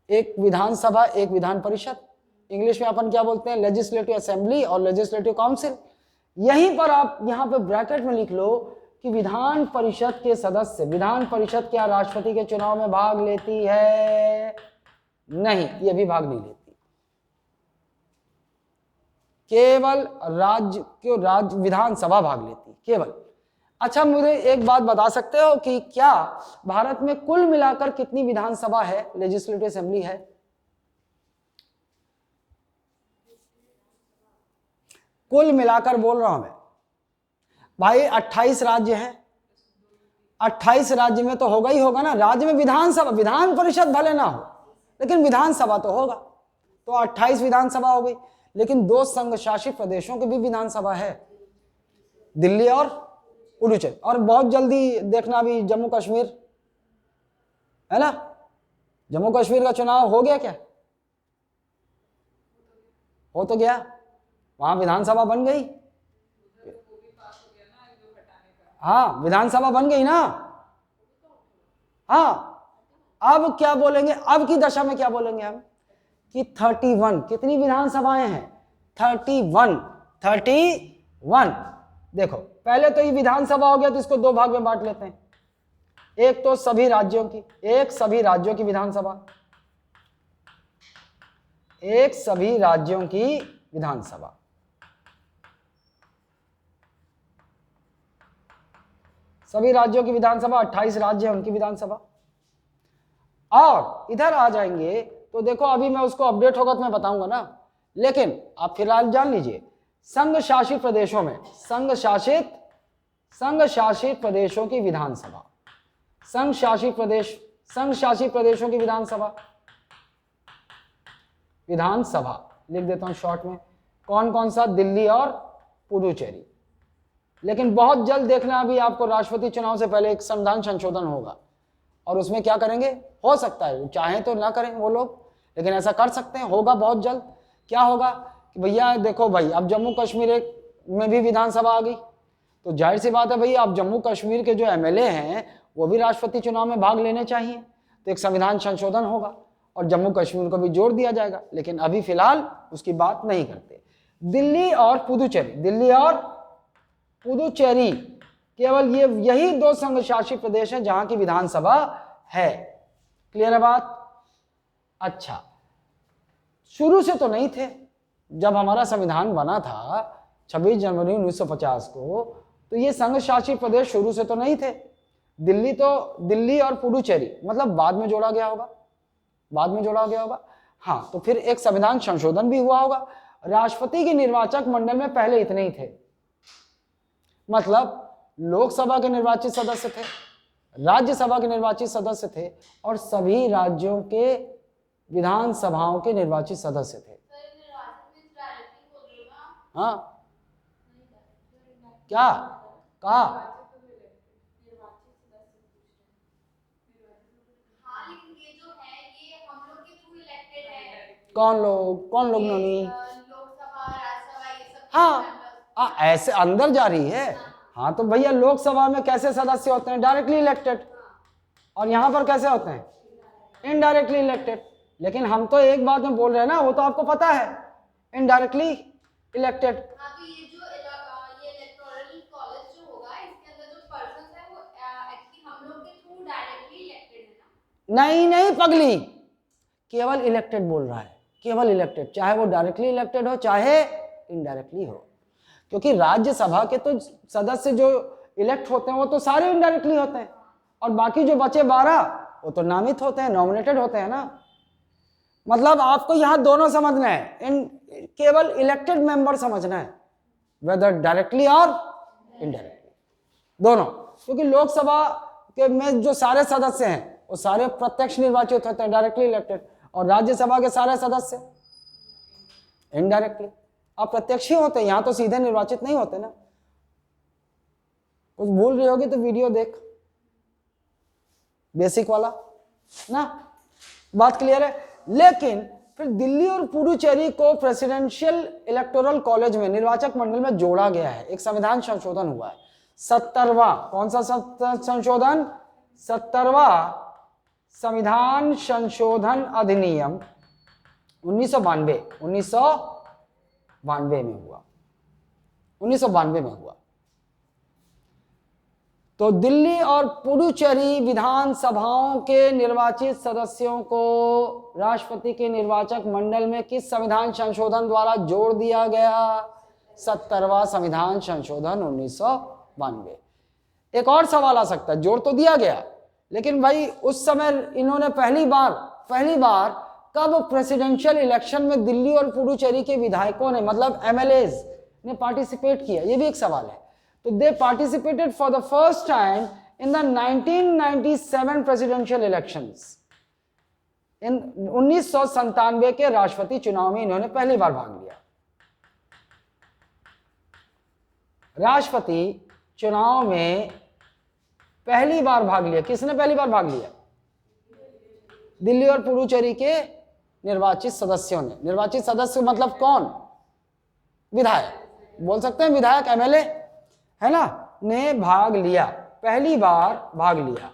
एक विधानसभा, एक विधान परिषद। इंग्लिश में अपन क्या बोलते हैं? लेजिस्लेटिव असेंबली और लेजिस्लेटिव काउंसिल। यहीं पर आप यहां पे ब्रैकेट में लिख लो कि विधान परिषद के सदस्य, विधान परिषद क्या राष्ट्रपति के चुनाव में भाग लेती है? नहीं, ये भी भाग नहीं लेती। केवल राज्य विधानसभा भाग लेती, केवल। अच्छा, मुझे एक बात बता सकते हो कि क्या भारत में कुल मिलाकर कितनी विधानसभा है, लेजिस्लेटिव असेंबली है? कुल मिलाकर बोल रहा हूं मैं भाई, 28 राज्य हैं। 28 राज्य में तो होगा ही होगा ना, राज्य में विधानसभा, विधान परिषद भले ना हो लेकिन विधानसभा तो होगा। तो 28 विधानसभा हो गई। लेकिन 2 संघ शासित प्रदेशों की भी विधानसभा है, दिल्ली और पुडुचेरी। और बहुत जल्दी देखना भी जम्मू कश्मीर है ना, जम्मू कश्मीर का चुनाव हो गया क्या? हो तो गया, वहां विधानसभा बन गई। हाँ, विधानसभा बन गई ना। हाँ, अब क्या बोलेंगे, अब की दशा में क्या बोलेंगे हम कि 31, कितनी विधानसभाएं हैं? 31। देखो, पहले तो ये विधानसभा हो गया तो इसको 2 भाग में बांट लेते हैं। एक तो सभी राज्यों की, एक सभी राज्यों की विधानसभा, एक सभी राज्यों की विधानसभा। सभी राज्यों की विधानसभा, 28 राज्य हैं, उनकी विधानसभा। और इधर आ जाएंगे तो देखो, अभी मैं उसको अपडेट होगा तो मैं बताऊंगा ना, लेकिन आप फिलहाल जान लीजिए, संघ शासित प्रदेशों में, संघ शासित प्रदेशों की विधानसभा, संघ शासित प्रदेशों की विधानसभा लिख देता हूं शॉर्ट में। कौन कौन सा? दिल्ली और पुडुचेरी। लेकिन बहुत जल्द देखना, अभी आपको राष्ट्रपति चुनाव से पहले एक संविधान संशोधन होगा, और उसमें क्या करेंगे, हो सकता है चाहें तो ना करें वो लोग, लेकिन ऐसा कर सकते हैं, होगा बहुत जल्द। क्या होगा कि भैया देखो भाई, अब जम्मू कश्मीर में भी विधानसभा आ गई, तो जाहिर सी बात है भैया, अब जम्मू कश्मीर के जो एमएलए हैं वो भी राष्ट्रपति चुनाव में भाग लेने चाहिए, तो एक संविधान संशोधन होगा और जम्मू कश्मीर को भी जोड़ दिया जाएगा। लेकिन अभी फिलहाल उसकी बात नहीं करते। दिल्ली और पुडुचेरी, केवल यही 2 संघ शासित प्रदेश हैं जहां की विधानसभा है। क्लियर है बात? अच्छा, शुरू से तो नहीं थे। जब हमारा संविधान बना था 26 जनवरी 1950 को, तो ये संघ शासित प्रदेश शुरू से तो नहीं थे। दिल्ली और पुडुचेरी मतलब बाद में जोड़ा गया होगा, हाँ, तो फिर एक संविधान संशोधन भी हुआ होगा। राष्ट्रपति के निर्वाचक मंडल में पहले इतने ही थे, मतलब लोकसभा के निर्वाचित सदस्य थे, राज्यसभा के निर्वाचित सदस्य थे, और सभी राज्यों के विधानसभाओं के निर्वाचित सदस्य थे। हाँ, क्या कहा? कौन लोग नहीं? हाँ, ऐसे अंदर जा रही है। हाँ, तो भैया लोकसभा में कैसे सदस्य होते हैं? Directly elected. और यहां पर कैसे होते हैं? Indirectly elected. लेकिन हम तो एक बात में बोल रहे हैं ना, वो तो आपको पता है, इनडायरेक्टली इलेक्टेड। नहीं पगली, केवल इलेक्टेड बोल रहा है, केवल इलेक्टेड, चाहे वो डायरेक्टली इलेक्टेड हो चाहे इनडायरेक्टली हो, क्योंकि राज्यसभा के तो सदस्य जो इलेक्ट होते हैं वो तो सारे इनडायरेक्टली होते हैं, और बाकी जो बचे 12 वो तो नामित होते हैं, नॉमिनेटेड होते हैं ना। मतलब आपको यहां दोनों समझना है, केवल इलेक्टेड मेंबर समझना है, वेदर डायरेक्टली और इनडायरेक्टली, दोनों। क्योंकि लोकसभा के में जो सारे सदस्य हैं वो सारे प्रत्यक्ष निर्वाचित होते हैं, डायरेक्टली इलेक्टेड, और राज्यसभा के सारे सदस्य इनडायरेक्टली, अप्रत्यक्ष ही होते हैं, यहां तो सीधे निर्वाचित नहीं होते ना। कुछ भूल रही होगी तो वीडियो देख, बेसिक वाला ना, बात क्लियर है। लेकिन फिर दिल्ली और पुडुचेरी को प्रेसिडेंशियल इलेक्टोरल कॉलेज में, निर्वाचक मंडल में जोड़ा गया है। एक संविधान संशोधन हुआ है, 70वां, कौन सा संशोधन? 70वां संविधान संशोधन अधिनियम 1992 में हुआ, 1992 में हुआ। तो दिल्ली और पुडुचेरी विधानसभाओं के निर्वाचित सदस्यों को राष्ट्रपति के निर्वाचक मंडल में किस संविधान संशोधन द्वारा जोड़ दिया गया? 70वां संविधान संशोधन 1992। एक और सवाल आ सकता है, जोड़ तो दिया गया, लेकिन भाई उस समय इन्होंने पहली बार कब प्रेसिडेंशियल इलेक्शन में दिल्ली और पुडुचेरी के विधायकों ने, मतलब एमएलएज ने पार्टिसिपेट किया? ये भी एक सवाल है। तो they participated for the first time in the 1997 presidential elections. 1997 के राष्ट्रपति चुनाव में इन्होंने पहली बार भाग लिया। राष्ट्रपति चुनाव में पहली बार भाग लिया। किसने पहली बार भाग लिया? दिल्ली और पुडुचेरी के निर्वाचित सदस्यों ने। निर्वाचित सदस्य मतलब कौन? विधायक, बोल सकते हैं विधायक, एमएलए, है ना, ने भाग लिया, पहली बार भाग लिया।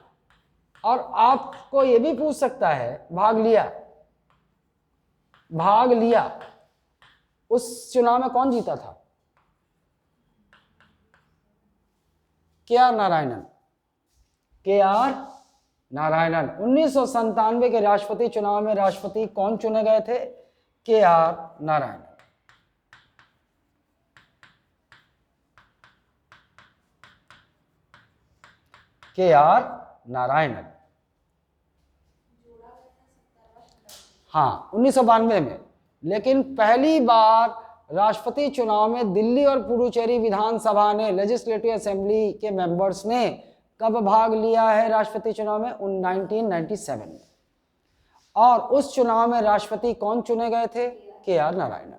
और आपको यह भी पूछ सकता है, भाग लिया उस चुनाव में कौन जीता था? के.आर. नारायणन। 1997 के राष्ट्रपति चुनाव में राष्ट्रपति कौन चुने गए थे? के.आर. नारायणन। के.आर. नारायणन, हाँ, 1992 में। लेकिन पहली बार राष्ट्रपति चुनाव में दिल्ली और पुडुचेरी विधानसभा ने, लेजिस्लेटिव असेंबली के मेंबर्स ने कब भाग लिया है राष्ट्रपति चुनाव में? 1997 में। और उस चुनाव में राष्ट्रपति कौन चुने गए थे? के.आर. नारायणन।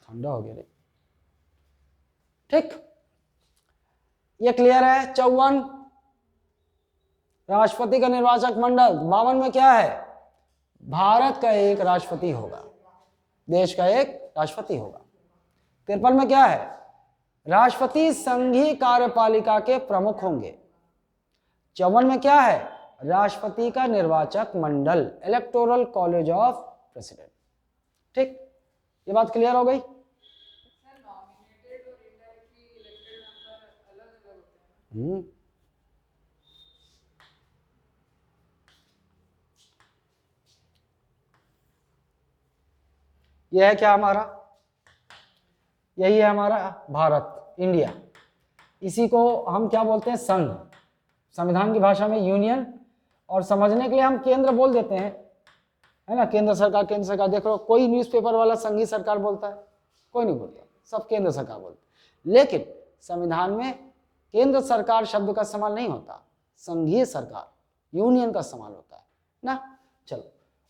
ठंडा हो गया रे, ठीक, ये क्लियर है। 54 राष्ट्रपति का निर्वाचक मंडल। 52 में क्या है? भारत का एक राष्ट्रपति होगा, देश का एक राष्ट्रपति होगा। 53 में क्या है? राष्ट्रपति संघीय कार्यपालिका के प्रमुख होंगे। 54 में क्या है? राष्ट्रपति का निर्वाचक मंडल, इलेक्टोरल कॉलेज ऑफ प्रेसिडेंट। ठीक, ये बात क्लियर हो गई? यह है क्या हमारा? यही है हमारा भारत, इंडिया। इसी को हम क्या बोलते हैं? संघ। संविधान की भाषा में यूनियन, और समझने के लिए हम केंद्र बोल देते हैं, है ना। केंद्र सरकार, केंद्र सरकार। देख लो, कोई न्यूज़पेपर वाला संघीय सरकार बोलता है? कोई नहीं बोलता, सब केंद्र सरकार बोलते। लेकिन संविधान में केंद्र सरकार शब्द का इस्तेमाल नहीं होता, संघीय सरकार, यूनियन का इस्तेमाल होता है ना। चलो,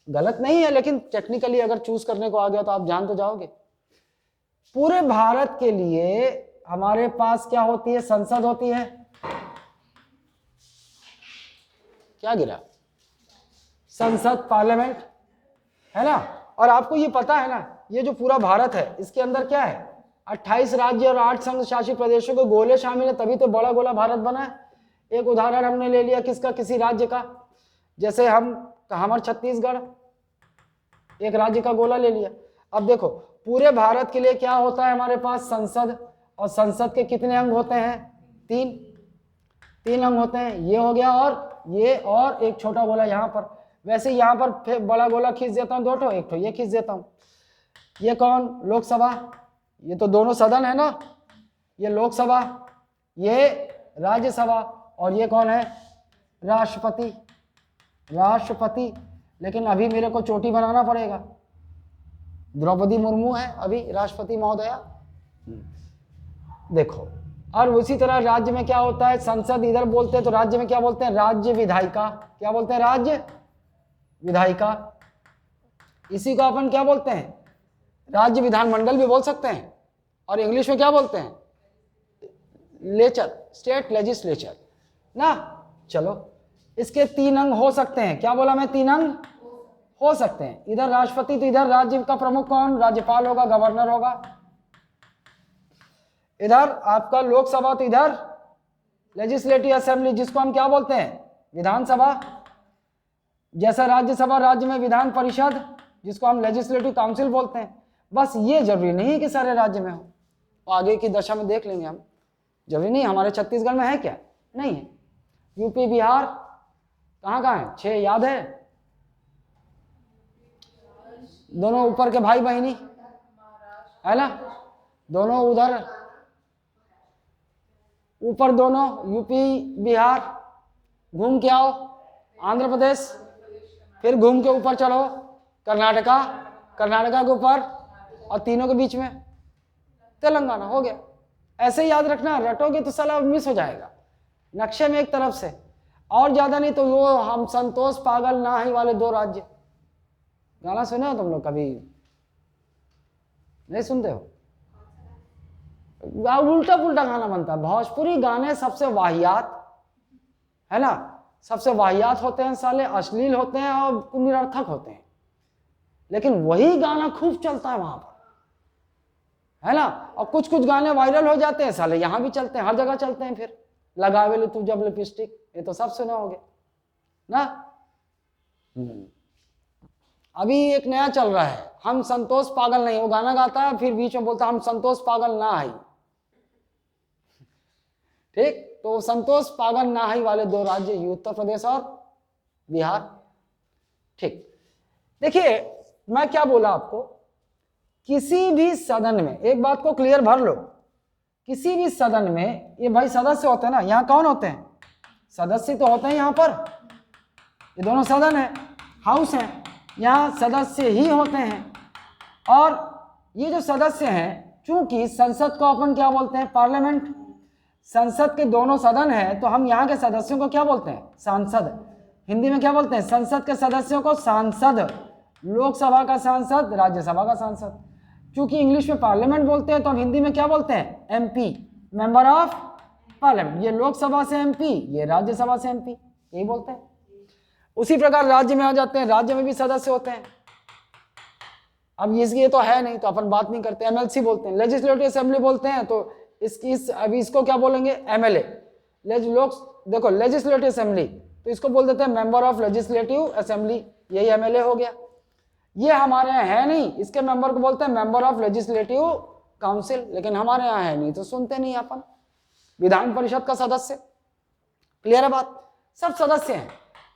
गलत नहीं है, लेकिन टेक्निकली अगर चूज करने को आ गया तो आप जान तो जाओगे। पूरे भारत के लिए हमारे पास क्या होती है? संसद होती है। क्या गिरा? संसद, पार्लियामेंट, है ना। और आपको ये पता है ना, ये जो पूरा भारत है, इसके अंदर क्या है? 28 राज्य और 8 संघ शासित प्रदेशों के गोले शामिल है, तभी तो बड़ा गोला भारत बना है। एक उदाहरण हमने ले लिया किसका? किसी राज्य का। जैसे हमारा छत्तीसगढ़, एक राज्य का गोला ले लिया। अब देखो, पूरे भारत के लिए क्या होता है हमारे पास? संसद। और संसद के कितने अंग होते हैं? 3 अंग होते हैं। ये हो गया, और ये, और एक छोटा गोला यहाँ पर। वैसे यहाँ पर फिर बड़ा गोला खींच देता हूँ 2 ठो, एक ठो ये खींच देता हूँ। ये कौन? लोकसभा। ये तो दोनों सदन है ना, ये लोकसभा, ये राज्यसभा, और ये कौन है? राष्ट्रपति। लेकिन अभी मेरे को चोटी बनाना पड़ेगा, द्रौपदी मुर्मू है अभी राष्ट्रपति महोदया। देखो, और उसी तरह राज्य में क्या होता है, संसद इधर बोलते हैं तो राज्य में क्या बोलते हैं, राज्य विधायिका। क्या बोलते हैं, राज्य विधायिका। इसी को अपन क्या बोलते हैं, राज्य विधानमंडल भी बोल सकते हैं। और इंग्लिश में क्या बोलते हैं, लेचर, स्टेट लेजिस्लेचर ना। चलो, इसके 3 अंग हो सकते हैं। क्या बोला मैं, 3 अंग हो सकते हैं। इधर राष्ट्रपति तो इधर राज्य का प्रमुख कौन, राज्यपाल होगा, गवर्नर होगा। इधर आपका लोकसभा तो इधर लेजिस्लेटिव असेंबली, जिसको हम क्या बोलते हैं, विधानसभा। जैसा राज्यसभा राज्य में विधान परिषद, जिसको हम लेजिस्लेटिव काउंसिल बोलते हैं। बस ये जरूरी नहीं कि सारे राज्य में हो, आगे की दशा में देख लेंगे हम। जरूरी नहीं, हमारे छत्तीसगढ़ में है क्या, नहीं है। यूपी बिहार कहाँ कहाँ है, 6 याद है, दोनों ऊपर के भाई बहनी है ना, दोनों उधर ऊपर, दोनों यूपी बिहार। घूम के आओ आंध्र प्रदेश, फिर घूम के ऊपर चढ़ो कर्नाटका, कर्नाटका के ऊपर, और तीनों के बीच में तेलंगाना। हो गया। ऐसे ही याद रखना, रटोगे तो साला मिस हो जाएगा नक्शे में एक तरफ से। और ज्यादा नहीं तो वो हम संतोष पागल ना ही वाले 2 राज्य, गाना सुने हो तुम लोग कभी, नहीं सुनते हो, उल्टा पुल्टा गाना बनता है। भोजपुरी गाने सबसे वाहियात है ना, सबसे वाहियात होते हैं साले, अश्लील होते हैं और निरर्थक होते हैं, लेकिन वही गाना खूब चलता है वहां पर, है ना। और कुछ कुछ गाने वायरल हो जाते हैं साले, यहां भी चलते हैं, हर जगह चलते हैं। फिर लगावे ले तू जब लिपस्टिक, ये तो सब सुने होगे ना। अभी एक नया चल रहा है, हम संतोष पागल नहीं, वो गाना गाता है फिर बीच में बोलता है हम संतोष पागल ना है। ठीक, तो संतोष पागल ना ही वाले 2 राज्य, उत्तर प्रदेश और बिहार। ठीक, देखिए मैं क्या बोला आपको, किसी भी सदन में एक बात को क्लियर भर लो, किसी भी सदन में ये भाई सदस्य होते हैं ना, यहाँ कौन होते हैं, सदस्य तो होते हैं। यहाँ पर ये दोनों सदन है, हाउस है, यहाँ सदस्य ही होते हैं। और ये जो सदस्य हैं, चूंकि संसद को अपन क्या बोलते हैं, पार्लियामेंट, संसद के दोनों सदन है, तो हम यहाँ के सदस्यों को क्या बोलते हैं, सांसद। हिंदी में क्या बोलते हैं, संसद के सदस्यों को सांसद, लोकसभा का सांसद, राज्यसभा का सांसद। चूंकि इंग्लिश में पार्लियामेंट बोलते हैं तो हम हिंदी में क्या बोलते हैं, एमपी, मेंबर ऑफ पार्लियामेंट। ये लोकसभा से एमपी, ये राज्यसभा से एमपी, यही बोलते हैं। उसी प्रकार राज्य में आ जाते हैं, राज्य में भी सदस्य होते हैं। अब ये तो है नहीं तो अपन बात नहीं करते, एमएलसी बोलते हैं, लेजिस्लेटिव असेंबली बोलते हैं, तो अभी इसको क्या बोलेंगे, एमएलए। देखो लेजिस्लेटिव असेंबली तो इसको बोल देते हैं मेंबर ऑफ लेजिस्लेटिव असेंबली, यही एमएलए हो गया। ये हमारे यहाँ है नहीं, इसके मेंबर को बोलते हैं मेंबर ऑफ लेजिस्लेटिव काउंसिल, लेकिन हमारे यहाँ है नहीं तो सुनते नहीं अपन। विधान परिषद का सदस्य, क्लियर है बात, सब सदस्य हैं।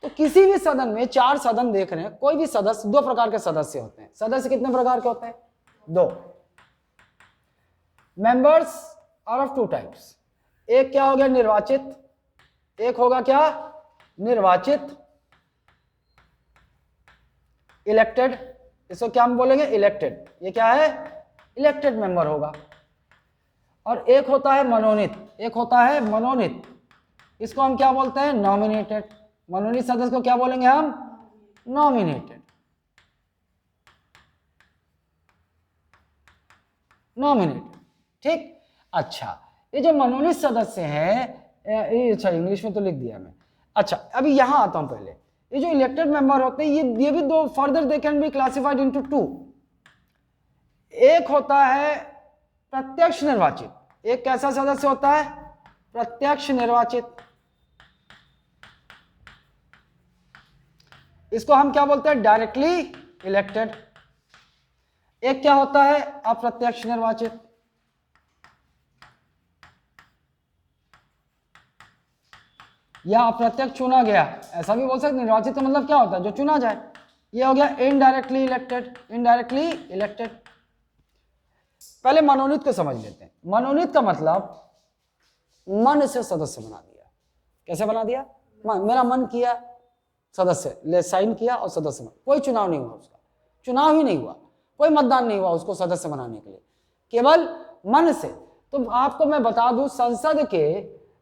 तो किसी भी सदन में 4 सदन देख रहे हैं, कोई भी सदस्य, 2 प्रकार के सदस्य होते हैं। सदस्य कितने प्रकार के होते हैं, 2। मेंबर्स आर ऑफ 2 टाइप्स, एक क्या हो गया निर्वाचित, एक होगा क्या निर्वाचित, इलेक्टेड, इसको क्या हम बोलेंगे, इलेक्टेड। ये क्या है, इलेक्टेड मेंबर होगा। और एक होता है मनोनीत, एक होता है मनोनीत, इसको हम क्या बोलते हैं, नॉमिनेटेड। मनोनीत सदस्य को क्या बोलेंगे हम, नॉमिनेटेड, नॉमिनेटेड। ठीक, अच्छा, ये जो मनोनीत सदस्य है, अच्छा इंग्लिश में तो लिख दिया मैं। अच्छा, अभी यहां आता हूं पहले, ये जो इलेक्टेड मेंबर होते हैं, ये भी 2 further they can be classified into 2। एक होता है प्रत्यक्ष निर्वाचित, एक कैसा सदस्य होता है, प्रत्यक्ष निर्वाचित, इसको हम क्या बोलते हैं, डायरेक्टली इलेक्टेड। एक क्या होता है, अप्रत्यक्ष निर्वाचित, या अप्रत्यक्ष चुना गया, ऐसा भी बोल सकते। निर्वाचित तो मतलब क्या होता है, जो चुना जाए। ये हो गया इनडायरेक्टली इलेक्टेड, इनडायरेक्टली इलेक्टेड। पहले मनोनीत को समझ लेते हैं। मनोनीत का मतलब मन से सदस्य बना दिया। कैसे बना दिया, मेरा मन किया, सदस्य ले साइन किया और सदस्य बना, कोई चुनाव नहीं हुआ उसका, चुनाव ही नहीं हुआ, कोई मतदान नहीं हुआ उसको सदस्य बनाने के लिए, केवल मन से। तो आपको मैं बता दूं, संसद के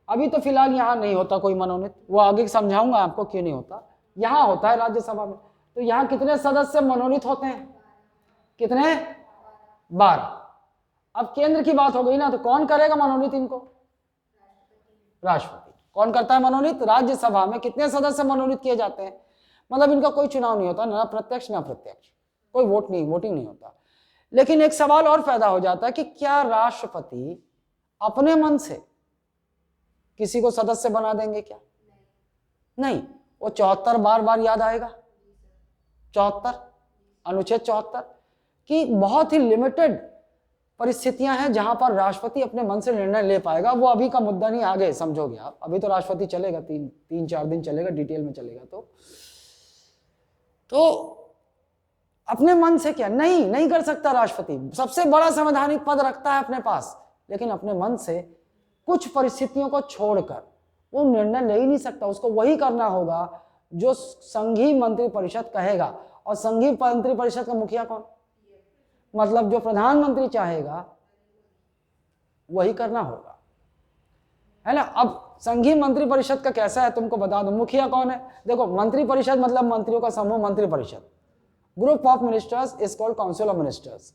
अभी तो फिलहाल यहाँ नहीं होता कोई मनोनीत, वो आगे समझाऊंगा आपको क्यों नहीं होता, यहाँ होता है राज्यसभा में। तो यहाँ कितने सदस्य मनोनीत होते हैं, कितने, 12। अब केंद्र की बात हो गई ना, तो कौन करेगा मनोनीत इनको, राष्ट्रपति। कौन करता है मनोनीत, राज्यसभा में कितने सदस्य मनोनीत किए जाते हैं, मतलब इनका कोई चुनाव नहीं होता, ना प्रत्यक्ष ना प्रत्यक्ष, कोई वोटिंग नहीं होता। लेकिन एक सवाल और पैदा हो जाता है कि क्या राष्ट्रपति अपने मन से किसी को सदस्य बना देंगे क्या, नहीं, वो 74 बार याद आएगा, 74 अनुच्छेद 74 की बहुत ही लिमिटेड परिस्थितियां हैं जहां पर राष्ट्रपति अपने मन से निर्णय ले पाएगा। वो अभी का मुद्दा नहीं, आगे समझोगे आप, अभी तो राष्ट्रपति चलेगा, 3-4 दिन चलेगा, डिटेल में चलेगा। तो अपने मन से क्या नहीं कर सकता राष्ट्रपति, सबसे बड़ा संवैधानिक पद रखता है अपने पास, लेकिन अपने मन से कुछ परिस्थितियों को छोड़कर वो निर्णय ले ही नहीं सकता। उसको वही करना होगा जो संघीय मंत्रिपरिषद कहेगा। और संघीय मंत्रिपरिषद का मुखिया कौन, मतलब जो प्रधानमंत्री चाहेगा वही करना होगा, है ना। अब संघीय मंत्रिपरिषद का कैसा है तुमको बता दूं, मुखिया कौन है, देखो मंत्रिपरिषद मतलब मंत्रियों का समूह, मंत्रिपरिषद, group of ministers is called council of ministers,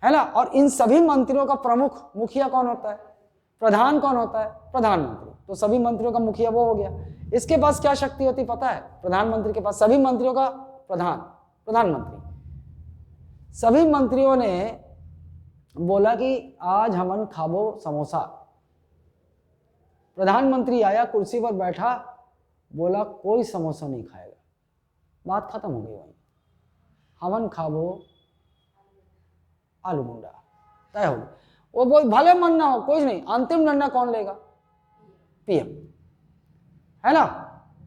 है ना। और इन सभी मंत्रियों का प्रमुख मुखिया कौन होता है, प्रधान कौन होता है, प्रधानमंत्री। तो सभी मंत्रियों का मुखिया वो हो गया। इसके पास क्या शक्ति होती पता है, प्रधानमंत्री के पास, सभी मंत्रियों का प्रधानमंत्री। सभी मंत्रियों ने बोला कि आज हमन खाबो समोसा, प्रधानमंत्री आया कुर्सी पर बैठा, बोला कोई समोसा नहीं खाएगा, बात खत्म हो गई वहीं, हमन खाबो आलू गुंडा, तय हो गया। वो बोल भले मन ना हो, कोई नहीं, अंतिम निर्णय कौन लेगा, पीएम, है ना।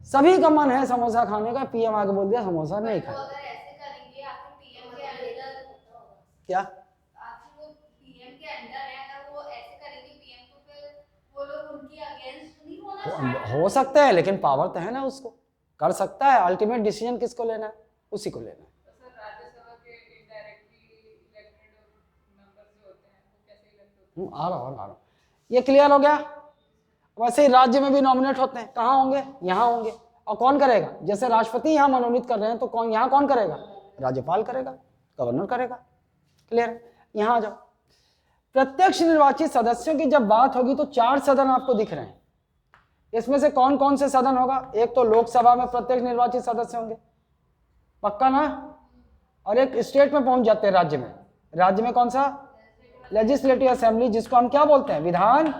सभी का मन है समोसा खाने का, पीएम आके बोल दिया समोसा नहीं खाएगा, क्या हो सकता है, लेकिन पावर तो है ना, उसको कर सकता है। अल्टीमेट डिसीजन किसको लेना है, उसी को लेना है। आ रहा हूँ, ये क्लियर हो गया। वैसे ही राज्य में भी नॉमिनेट होते हैं, कहाँ होंगे, यहाँ होंगे। और कौन करेगा, जैसे राष्ट्रपति यहाँ मनोनीत कर रहे हैं, तो कौन यहाँ कौन करेगा, राज्यपाल करेगा, गवर्नर करेगा। क्लियर, यहाँ आ जाओ। प्रत्यक्ष निर्वाचित सदस्यों की जब बात होगी तो 4 सदन आपको दिख रहे हैं। इसमें से कौन कौन से सदन होगा, एक तो लोकसभा में प्रत्यक्ष निर्वाचित सदस्य होंगे, पक्का ना। और एक स्टेट में पहुंच जाते हैं, राज्य में कौन सा, लेजिस्लेटिव असेंबली, जिसको हम क्या बोलते हैं, विधान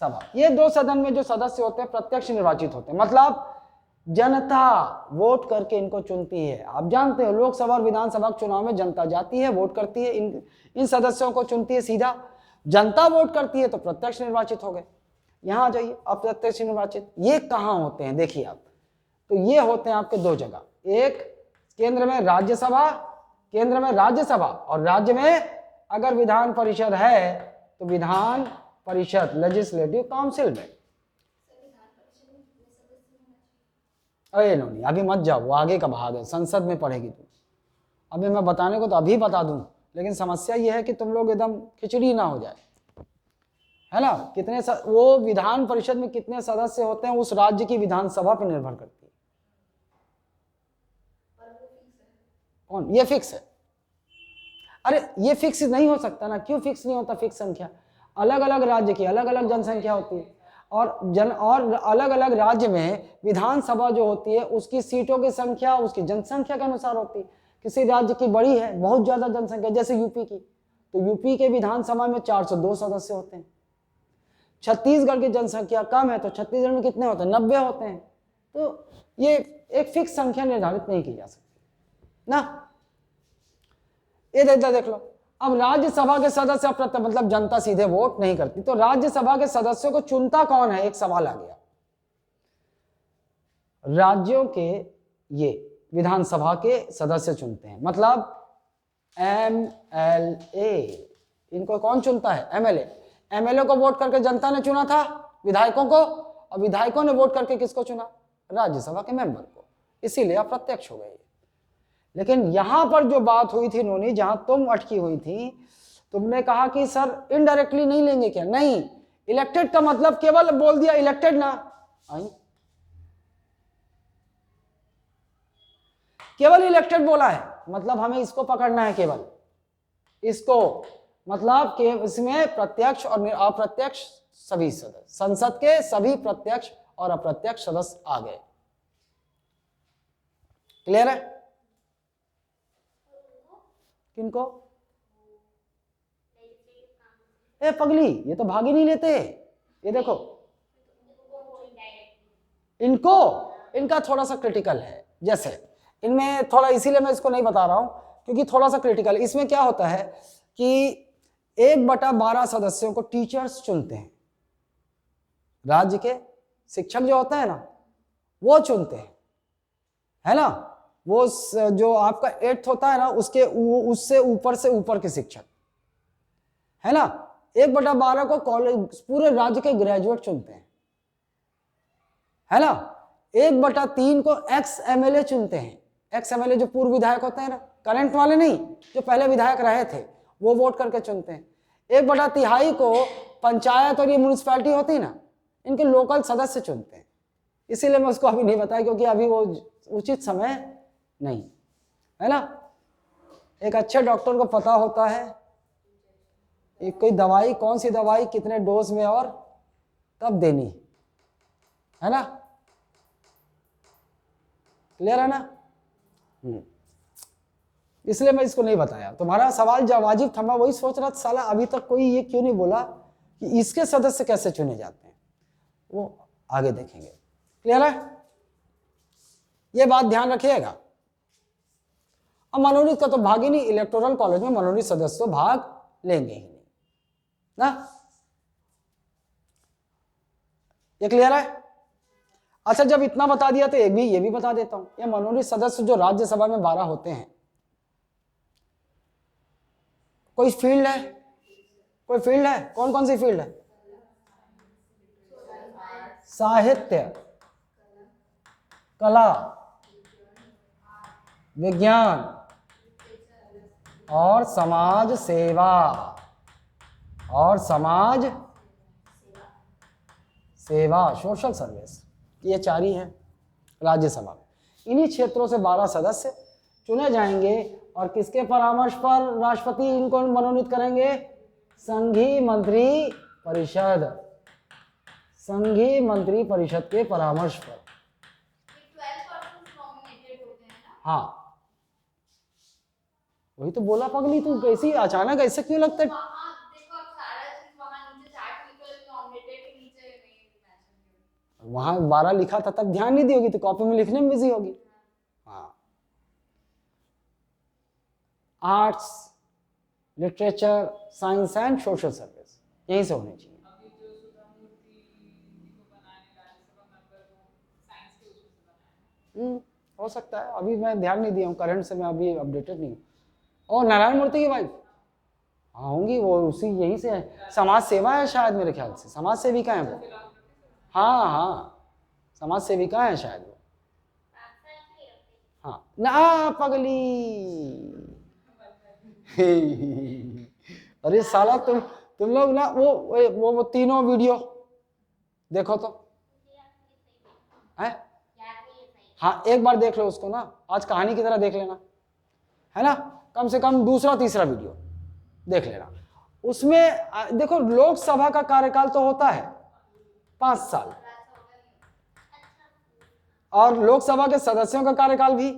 सभा। ये 2 सदन में जो सदस्य होते हैं प्रत्यक्ष निर्वाचित होते हैं, मतलब जनता वोट करके इनको चुनती है। आप जानते हो लोकसभा और विधानसभा के चुनाव में जनता जाती है, वोट करती है, इन सदस्यों को चुनती है सीधा। जनता वोट करती है तो प्रत्यक्ष निर्वाचित हो गए। यहाँ आ जाइए, अप्रत्यक्ष निर्वाचित ये कहाँ होते हैं, देखिए आप, तो ये होते हैं आपके 2 जगह, एक केंद्र में राज्यसभा, और राज्य में अगर विधान परिषद है तो विधान परिषद लेजिस्लेटिव काउंसिल में। अरे नहीं, अभी मत जाओ, वो आगे का भाग है, संसद में पढ़ेगी तुम। अभी मैं बताने को तो अभी बता दूं, लेकिन समस्या ये है कि तुम लोग एकदम खिचड़ी ना हो जाए, है ना। वो विधान परिषद में कितने सदस्य होते हैं उस राज्य की विधानसभा पर निर्भर करती है। कौन, ये फिक्स है, अरे ये फिक्स नहीं हो सकता ना। क्यों फिक्स नहीं होता, फिक्स संख्या, अलग अलग राज्य की अलग अलग जनसंख्या होती है, और अलग अलग राज्य में विधानसभा जो होती है उसकी सीटों की संख्या उसकी जनसंख्या के अनुसार होती है। किसी राज्य की बड़ी है, बहुत ज्यादा जनसंख्या, जैसे यूपी की, तो यूपी के विधानसभा में 402 सदस्य होते हैं। छत्तीसगढ़ की जनसंख्या कम है तो छत्तीसगढ़ में कितने होते हैं, 90 होते हैं। तो ये एक फिक्स संख्या निर्धारित नहीं की जा सकती ना। ये देख लो, अब राज्यसभा के सदस्य मतलब जनता सीधे वोट नहीं करती, तो राज्यसभा के सदस्यों को चुनता कौन है, एक सवाल आ गया। राज्यों के ये विधानसभा के सदस्य चुनते हैं, मतलब MLA, इनको कौन चुनता है, MLA को वोट करके जनता ने चुना था, विधायकों को, और विधायकों ने वोट करके किसको चुना, राज्यसभा के मेंबर को, इसीलिए अप्रत्यक्ष हो गए। लेकिन यहां पर जो बात हुई थी नोनी, जहां तुम अटकी हुई थी, तुमने कहा कि सर इनडायरेक्टली नहीं लेंगे क्या? नहीं, इलेक्टेड का मतलब केवल बोल दिया इलेक्टेड ना, आई केवल इलेक्टेड बोला है, मतलब हमें इसको पकड़ना है, केवल इसको, मतलब कि इसमें प्रत्यक्ष और अप्रत्यक्ष सभी सदस्य, संसद के सभी प्रत्यक्ष और अप्रत्यक्ष सदस्य आ गए। क्लियर है? किनको? ए पगली, ये तो भाग ही नहीं लेते। ये देखो इनको, इनका थोड़ा सा क्रिटिकल है, जैसे इनमें थोड़ा, इसीलिए मैं इसको नहीं बता रहा हूं क्योंकि थोड़ा सा क्रिटिकल। इसमें क्या होता है कि 1/12 सदस्यों को टीचर्स चुनते हैं, राज्य के शिक्षक जो होते हैं ना वो चुनते हैं, है ना। वो जो आपका 8th होता है ना, उसके उससे ऊपर से ऊपर के शिक्षक, है ना। 1/12 को कॉलेज, पूरे राज्य के ग्रेजुएट चुनते हैं, है ना। 1/3 को एक्स एमएलए चुनते हैं। एक्स एमएलए जो पूर्व विधायक होते हैं ना, करंट वाले नहीं, जो पहले विधायक रहे थे, वो वोट करके चुनते हैं। 1/3 को पंचायत और ये म्यूनिसिपैलिटी होती है ना, इनके लोकल सदस्य चुनते हैं। इसीलिए मैं उसको अभी नहीं बताया क्योंकि अभी वो उचित समय नहीं, है ना। एक अच्छे डॉक्टर को पता होता है एक कोई दवाई, कौन सी दवाई कितने डोज में और कब देनी, है ना। क्लियर है ना? इसलिए मैं इसको नहीं बताया। तुम्हारा सवाल जब वाजिब था, मैं वही सोच रहा था साला अभी तक कोई ये क्यों नहीं बोला कि इसके सदस्य कैसे चुने जाते हैं, वो आगे देखेंगे। क्लियर है? ये बात ध्यान रखिएगा। अब मनोनीत का तो भाग ही नहीं, इलेक्टोरल कॉलेज में मनोनीत सदस्य तो भाग लेंगे ही नहीं ना। ये क्लियर है? अच्छा, जब इतना बता दिया तो ये भी बता देता हूं। ये मनोनीत सदस्य जो राज्यसभा में 12 होते हैं, कोई फील्ड है? कोई फील्ड है? कौन कौन सी फील्ड है? साहित्य, कला, विज्ञान और समाज सेवा, और समाज सेवा, सोशल सर्विस, ये 4 ही हैं राज्यसभा में। इन्हीं क्षेत्रों से 12 सदस्य चुने जाएंगे और किसके परामर्श पर राष्ट्रपति इनको मनोनीत करेंगे? संघीय मंत्री परिषद, संघीय मंत्री परिषद के परामर्श पर। हाँ, वही तो बोला पगली, तू कैसी अचानक ऐसे क्यों लगता है? वहां 12 लिखा था तब ध्यान नहीं दी होगी, तो कॉपी में लिखने में बिजी होगी। हाँ, arts, literature, science and social service, यहीं से होनी चाहिए। हो सकता है, अभी मैं ध्यान नहीं दिया हूँ, करंट से मैं अभी अपडेटेड नहीं हूँ। और नारायण मूर्ति की वाइफ, हाँ होंगी, वो उसी यहीं से है, समाज सेवा है शायद, मेरे ख्याल से समाज सेविका है वो। हाँ हाँ, समाज सेविका है शायद वो। हाँ ना पगली। अरे साला तुम लोग ना वो तीनों वीडियो देखो तो है। हाँ, एक बार देख लो उसको ना, आज कहानी की तरह देख लेना, है ना। कम से कम दूसरा तीसरा वीडियो देख लेना। उसमें देखो, लोकसभा का कार्यकाल तो होता है 5 साल, और लोकसभा के सदस्यों का कार्यकाल भी।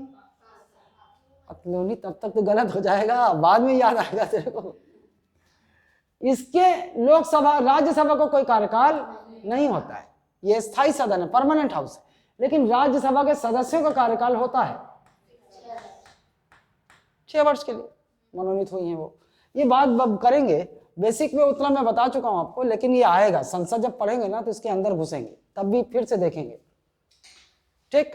तब तक तो गलत हो जाएगा, बाद में याद आएगा तेरे को। इसके लोकसभा, राज्यसभा को कोई कार्यकाल नहीं होता है, ये स्थायी सदन है, परमानेंट हाउस है। लेकिन राज्यसभा के सदस्यों का कार्यकाल होता है 6 वर्ष के लिए मनोनीत हुई हैं वो। ये बात करेंगे, बेसिक में उतना मैं बता चुका हूं आपको, लेकिन ये आएगा, संसद जब पढ़ेंगे ना तो इसके अंदर घुसेंगे, तब भी फिर से देखेंगे। ठीक,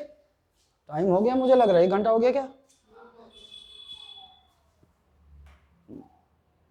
टाइम हो गया मुझे लग रहा है, 1 घंटा हो गया क्या?